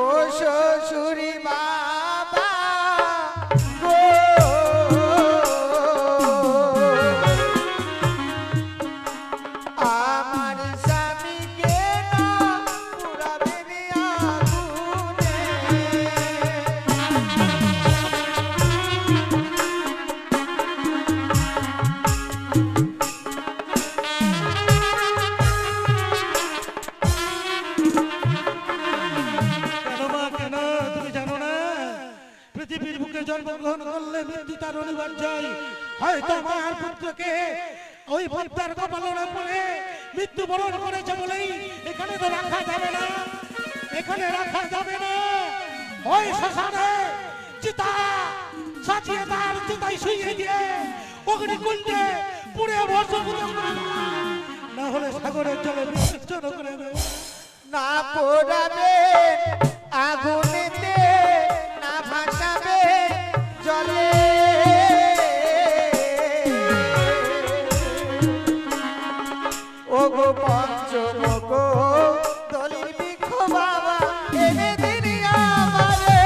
B: ও শ্বশুরি বাবা গো, আমার স্বামীকে না পুরাবেন আগুনে।
F: কেন মা কেন? তুমি জানো না পৃথিবীর বুকে জন্মগ্রহণ করলে মৃত্যু তার অনিবার্যই। হয়তো আমার পুত্রকে ওই পদ্মার কপালের উপরে মৃত্যুবরণ করেছে বলেই এখানে তো রাখা যাবে না, এখানে রাখা যাবে না। ওই শ্মশানে চিতা সাজিয়ে তার চিতায় শুইয়ে দিয়ে অগ্নিকুণ্ডে পুড়ে ভস্মীভূত করে দাও, না হলে সাগরের জলে বিসর্জন করে দেব।
B: না পোড়াবে আগুনেতে, না ভাসাবে জলে, ও গো পঞ্চমুখ দলির বৃক্ষ বাবা এনে দিনি আমারে।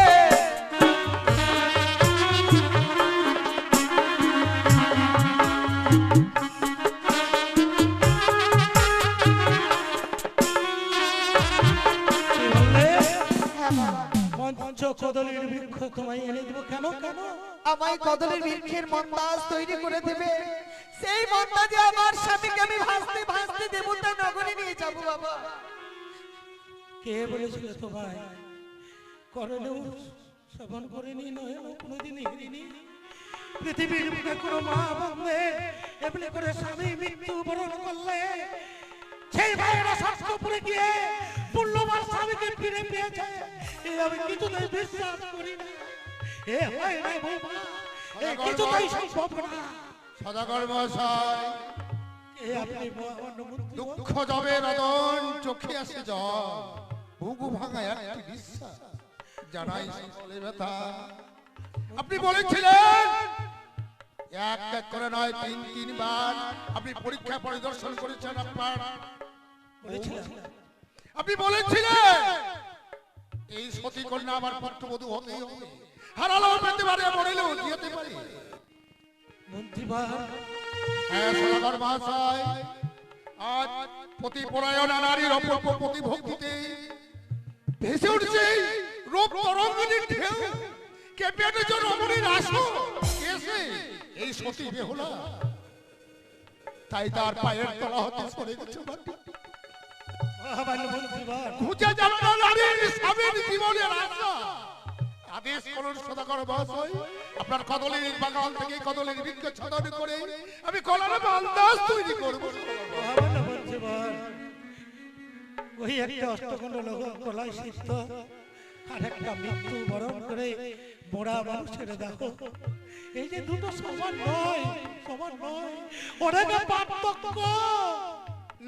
F: পঞ্চ কদলীর বৃক্ষ তোমায় এনে দেবো। কেন কেন?
B: আমায় কদলের বৃক্ষের মন্দাজ তৈরি করে দেবে, সেই মন্দাজে আমার স্বামীকে আমি ভাসতে ভাসতে দেবতা নগরে নিয়ে যাব বাবা।
F: কে বলেছিল তোমায় করলেও শ্রবণ করিনি, নয় কোনোদিন হেরিনি। পৃথিবীর বুকে কোনো মা বন্ধে এমনি করে স্বামী মৃত্যু বরণ করলে সেই ভাইয়েরা শাস্ত্রপুরে গিয়ে মূল্যবান স্বামীকে ফিরে পেয়েছে। আমি কিছুতেই বিশ্বাস করি না। এ হয় না বৌমা, এ কিছুতেই সম্ভব না।
C: সদাগর মহাশয়,
F: এ আপনি মহামান্য মন্ত্রী।
C: দুঃখ যাবে রদন, চোখে আসে জল, বুকু ভাঙা একটি বিশ্বাস জানাই সকলে ব্যথা। আপনি বলেছিলেন এক এক করে নয় ৩ বার আপনি পরীক্ষা পরিদর্শন করেছেন। আপনি বলেছিলেন এই সতী কন্যা আমার পুত্রবধূ হতে হবে, হারালেও পেতে পারে, মরিলেও যেতে পারে।
F: মন্ত্রীবার,
C: হ্যাঁ সদাগর মহাশয়, আজ পতিপরায়ণা নারীর অপূর্ব প্রতিভক্তিতে ভেসে উঠছে রূপ তরঙ্গিনীর ঢেউ, কেঁপে উঠেছে রমণীর আসো এসে এই সতী বেহুলা। তাই তার পায়ের তলা হতে সরে গেছে মাটি।
F: মহামান্য মন্ত্রীবার,
C: খুঁজে যাবে না নারীর স্বামীর জীবনের আশা। আদেশ করুন সদাগর মহাশয়, আপনার কদলীর বাগান থেকে কদলীর বৃক্ষ ছদন করে আমি কলার আন্দাজ তৈরি করবো।
F: মহামান্য মন্ত্রীবার, ওই একটা অষ্টখণ্ড লোক কলাই সিদ্ধ আর একটা মৃত্যু বরণ করে মোড়া মানুষের দেখো, এই যে দুটো সমান নয়, সমান নয়, অনেক পার্থক্য।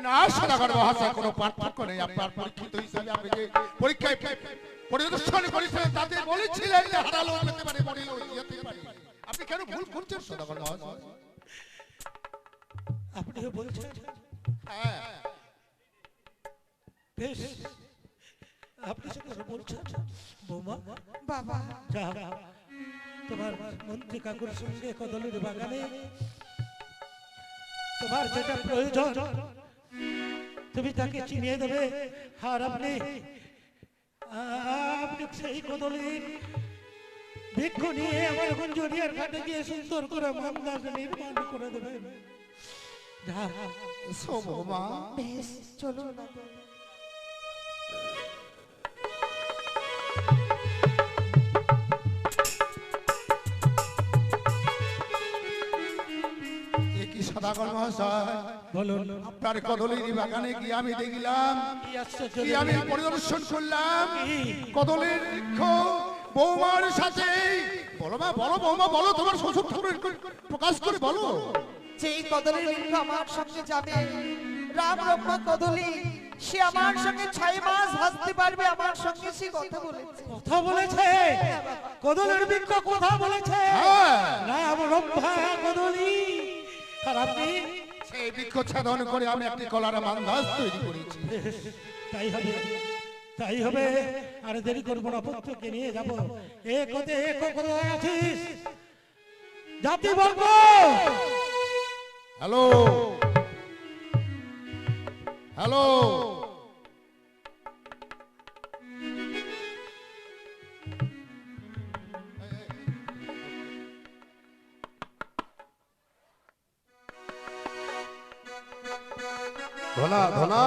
C: না সদাগর মহাশয়, কোনো পার্থক্য নেই। আপনার পরীক্ষিত হিসাবে আপনি যে পরীক্ষায় পরিদর্শন করেছিলেন তাতে বলেছিলেন যে হারালো পেতে পারে, মরিলেও যেতে পারে। আপনি কেন ভুল করছেন সদাগর মহাশয়?
F: আপনিও বলছেন,
C: হ্যাঁ
F: বেশ, আপনি সেটা বলছেন। বৌমা,
B: বাবা,
F: যা তোমার মন্ত্রী কাকুর সঙ্গে কদলের বাগানে তোমার যেটা প্রয়োজন তুমি তাকে চিনিয়ে দেবে। আর আপনি সেই কদলের বৃক্ষ নিয়ে আমার গুঞ্জরিয়ার ঘাটে গিয়ে সুন্দর করে মন্দাস নির্মাণ করে দেবেন। যা
C: মা,
B: বেশ চলুন বাবা।
C: কি সদাগর মহাশয়,
F: বলুন,
C: আপনার কদলীর বাগানে গিয়ে আমি দেখলাম, কি আমি পরিদর্শন করলাম, কদলীর বৃক্ষ বৌমার সাথে। বলো মা, বলো বৌমা, বলো তোমার শ্বশুর ঠাকুরের প্রকাশ করে বলো।
B: যেই কদলের বৃক্ষ আমার সঙ্গে যাবে, রাম রম্মা কদলি, সে আমার সঙ্গে 6 মাস ভাসতে পারবে, আমার সঙ্গে সে কথা বলেছে।
F: কথা বলেছে? কদলের বৃক্ষ কথা বলেছে? রাম রম্ভা কদলি। আর আপনি
C: সেই বৃক্ষ ছেদন করে আমি একটি কলার মান্দাজ তৈরি করেছি।
F: তাই হবে, তাই হবে। আর দেরি করবো না, পুত্রকে নিয়ে যাবো। এক কোথায় আছিস? জাতি বলবো।
C: হ্যালো হ্যালো, ধনা ধনা,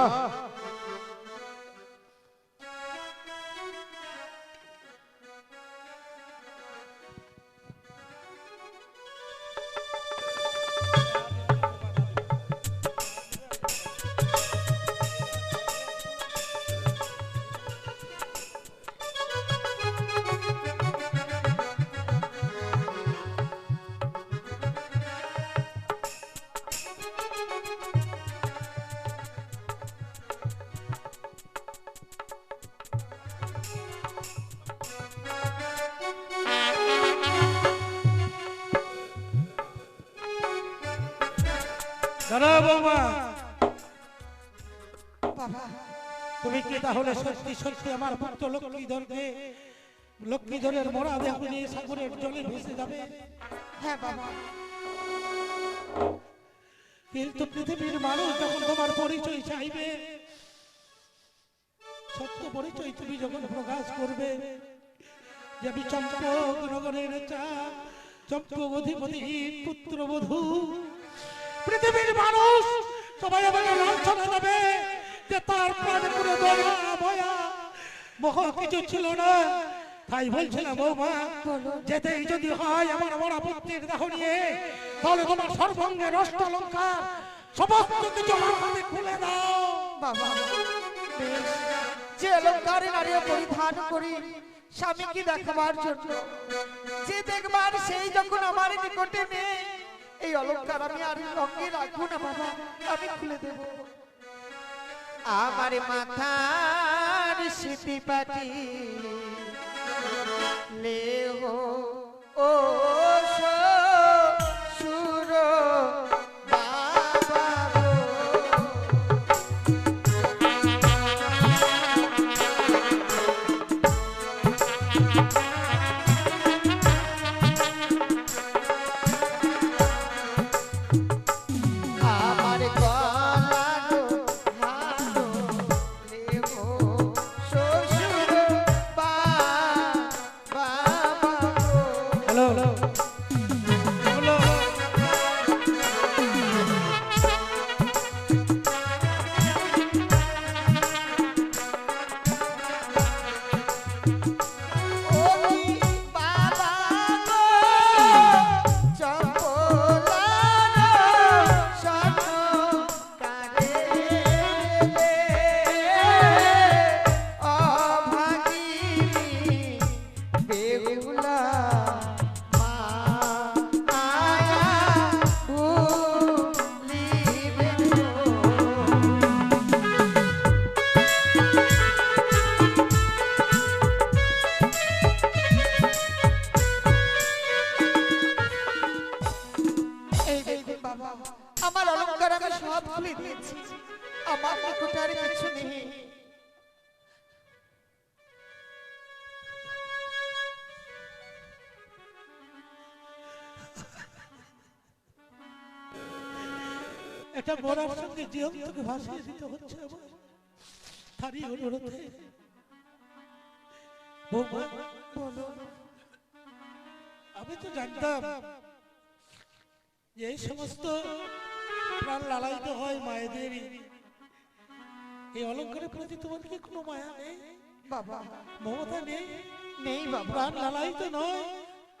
F: বৌমা,
B: বাবা,
F: তুমি কি তাহলে সত্যি সত্যি আমার পুত্র লক্ষ্মীধরের মরা দেহ নিয়ে সাগরের জলে ভেসে যাবে?
B: হ্যাঁ বাবা।
F: কিন্তু পৃথিবীর মানুষ যখন তোমার পরিচয় চাইবে, সত্য পরিচয় তুমি যখন প্রকাশ করবে যে আমি চম্পক নগরের চম্পক অধিপতির পুত্রবধূ, পৃথিবীর মানুষ সবাই আমাকে লাঞ্ছনা দেবে যে তার প্রাণে পুরো দয়া ভয়া মোহ কিছু ছিল না। তাই বলছিলাম বৌমা, যেতেই যদি হয় আমার মরা পুত্রের দেহ নিয়ে, তাহলে তোমার সর্বাঙ্গে অষ্টলঙ্কার সমস্ত কিছু আমার হাতে খুলে দাও।
B: বাবা, বেশ, যে অলঙ্কারে নারী পরিধান করি স্বামীকে দেখাবার জন্য, যে দেখবার সেই যখন আমার নিকটে নেই, এই অলংকার আমি আর রঙে রাখবো না বাবা, আমি খুলে দেব।
E: আমার মাথার সিটি পাটি লেহ ও শ্বশুর বাবা গো। আমার গলানো হানো লেহ শ্বশুর বাবা গো।
F: হ্যালো হ্যালো
B: ওই বাবা গো, চপলানো সনকারে রে, অভাগিনী বেহুলা মা আয়া ভুলিবে গো। এই দেখুন বাবা, আমার অলংকার আমি সব খুলে দিয়েছি, আমার নিকটে আর কিছু নেই।
F: একটা মরার সঙ্গে জীবনকে ভাসিয়ে দিতে হচ্ছে আমার, তারই অনুরোধে। বৌমা, আমি তো জানতাম যে এই সমস্ত প্রাণ লালায়িত হয় মায়েদেরই, এই অলঙ্কারের প্রতি তোমার কি কোনো মায়া নেই,
B: বাবা
F: মমতা নেই?
B: নেই বাবা,
F: প্রাণ লালায়িত নয়?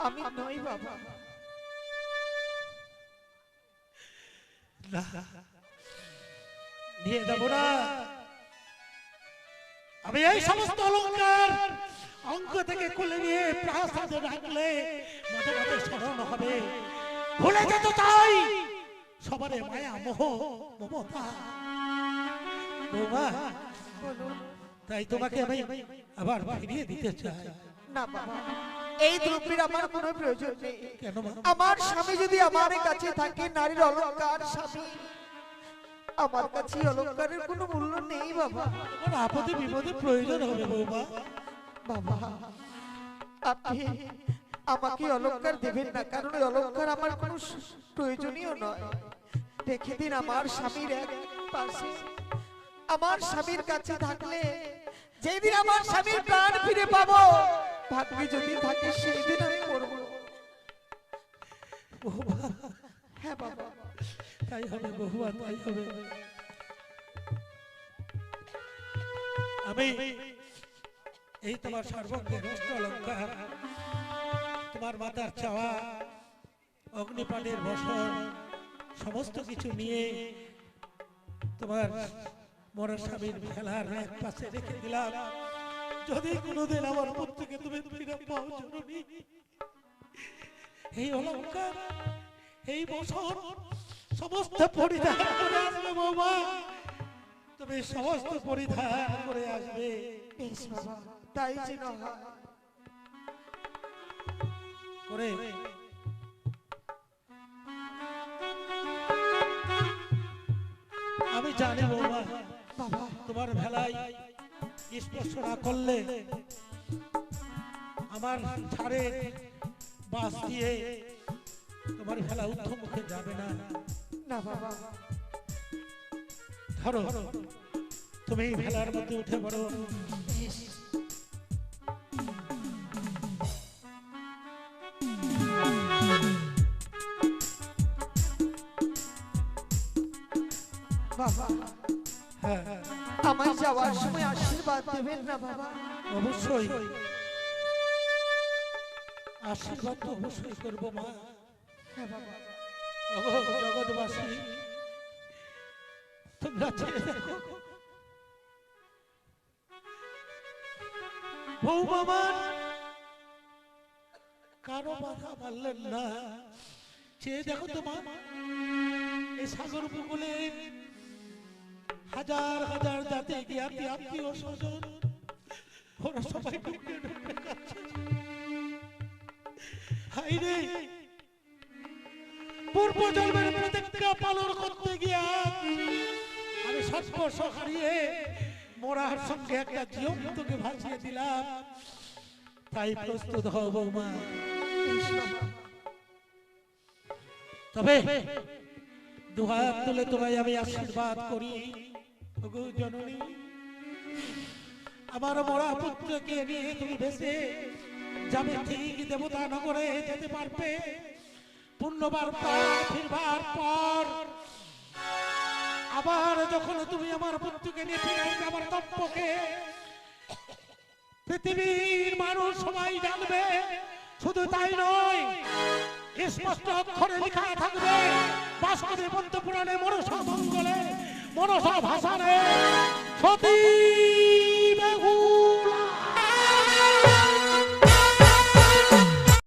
B: আমি নই বাবা।
F: না, নিয়ে যাবো না আমি এই সমস্ত অলংকার। অঙ্ক থেকে খুলে নিয়ে প্রাসাদে রাখলে মাঝে মাঝে স্মরণ হবে, ভুলে যেতে চাই সবার মায়া মোহ মমতা। বৌমা, তাই তোমাকে আমি আবার ফিরিয়ে দিতে চাই।
B: না বাবা, এই দ্রব্যের আমার কোনো প্রয়োজন নেই।
F: কেন মা?
B: আমার স্বামী যদি আমার কাছে থাকে, নারীর অলংকার স্বামী, আমার কাছে এই অলংকারের কোনো মূল্য নেই বাবা।
F: তোমার আপদে বিপদে প্রয়োজন হবে বৌমা।
B: বাবা, আপনি আমাকে অলংকার দেবেন না, কারণ এই অলংকার আমার কোনো প্রয়োজনীয় নয়। রেখে দিন আমার স্বামীর এক পাশে। আমার স্বামীর কাছে থাকলে যেদিন আমার স্বামীর প্রাণ ফিরে পাবো, ভাগ্যে যদি থাকে সেই দিন আমি করবো।
F: বৌমা,
B: হ্যাঁ বাবা,
F: তাই হবে বৌমা, তাই হবে। আমি এই তোমার সর্বঙ্গে নষ্ট অলঙ্কার, তোমার মাতার চাওয়া, অগ্নিপানের বসন, সমস্ত কিছু নিয়ে তোমার মরা স্বামীর খেলার এক পাশে রেখে দিলাম। যদি কোনোদিন আমার পুত্রকে তুমি ফিরে পাও জননী, এই অলঙ্কার, এই বসন সমস্ত পরিধান করে আসবে বৌমা, তুমি সমস্ত পরিধান করে আসবে।
B: বেশ বাবা, তাই যেন হয়।
F: করে আমি জানি বৌমা,
B: বাবা,
F: তোমার ভেলায় স্পর্শ না করলে আমার ছাড়ে বাস দিয়ে তোমার ভেলা উত্তম মুখে যাবে না।
B: না বাবা,
F: ধরো, তুমি এই ভেলার মধ্যে উঠে পড়ো।
B: বাবা,
F: হ্যাঁ,
B: আমার যাওয়ার সময় আশীর্বাদ দেবেন না বাবা?
F: অবশ্যই আশীর্বাদ তো অবশ্যই করবো মা।
B: হ্যাঁ বাবা,
F: ওগো জগৎবাসী, তোমরা ছেড়ে দেখো, বৌমা আমার কারো বাধা মানলেন না। সে দেখো তোমার এই সাগর উপকূলে হাজার হাজার জাতি জ্ঞাতি আত্মীয় স্বজন ওরা সবাই ঢুকে ঢুকে কাছে। হাই রে, পূর্ব জন্মের প্রতিজ্ঞা পালন করতে গিয়া আমি সর্বস্ব হারিয়ে মরার সঙ্গে একটা জীবন্তকে ভাসিয়ে দিলাম। তাই প্রস্তুত হও বৌমা। তবে দুহাত তুলে তোমায় আমি আশীর্বাদ করি, ওগো জননী, আমার মরা পুত্রকে নিয়ে তুমি ভেসে যাবে ঠিক দেবতা নগরে যেতে পারবে। পুণ্যবার ফিরবার পর আবার যখন তুমি আমার পুত্রকে নিয়ে ফিরে আসবে আমার তপ্পকে, পৃথিবীর মানুষ সবাই জানবে। শুধু তাই নয়, স্পষ্ট অক্ষরে লেখা থাকবে বাসুদেব পদ্ম পুরাণে মনসা মঙ্গলে মনসা ভাষানে সতী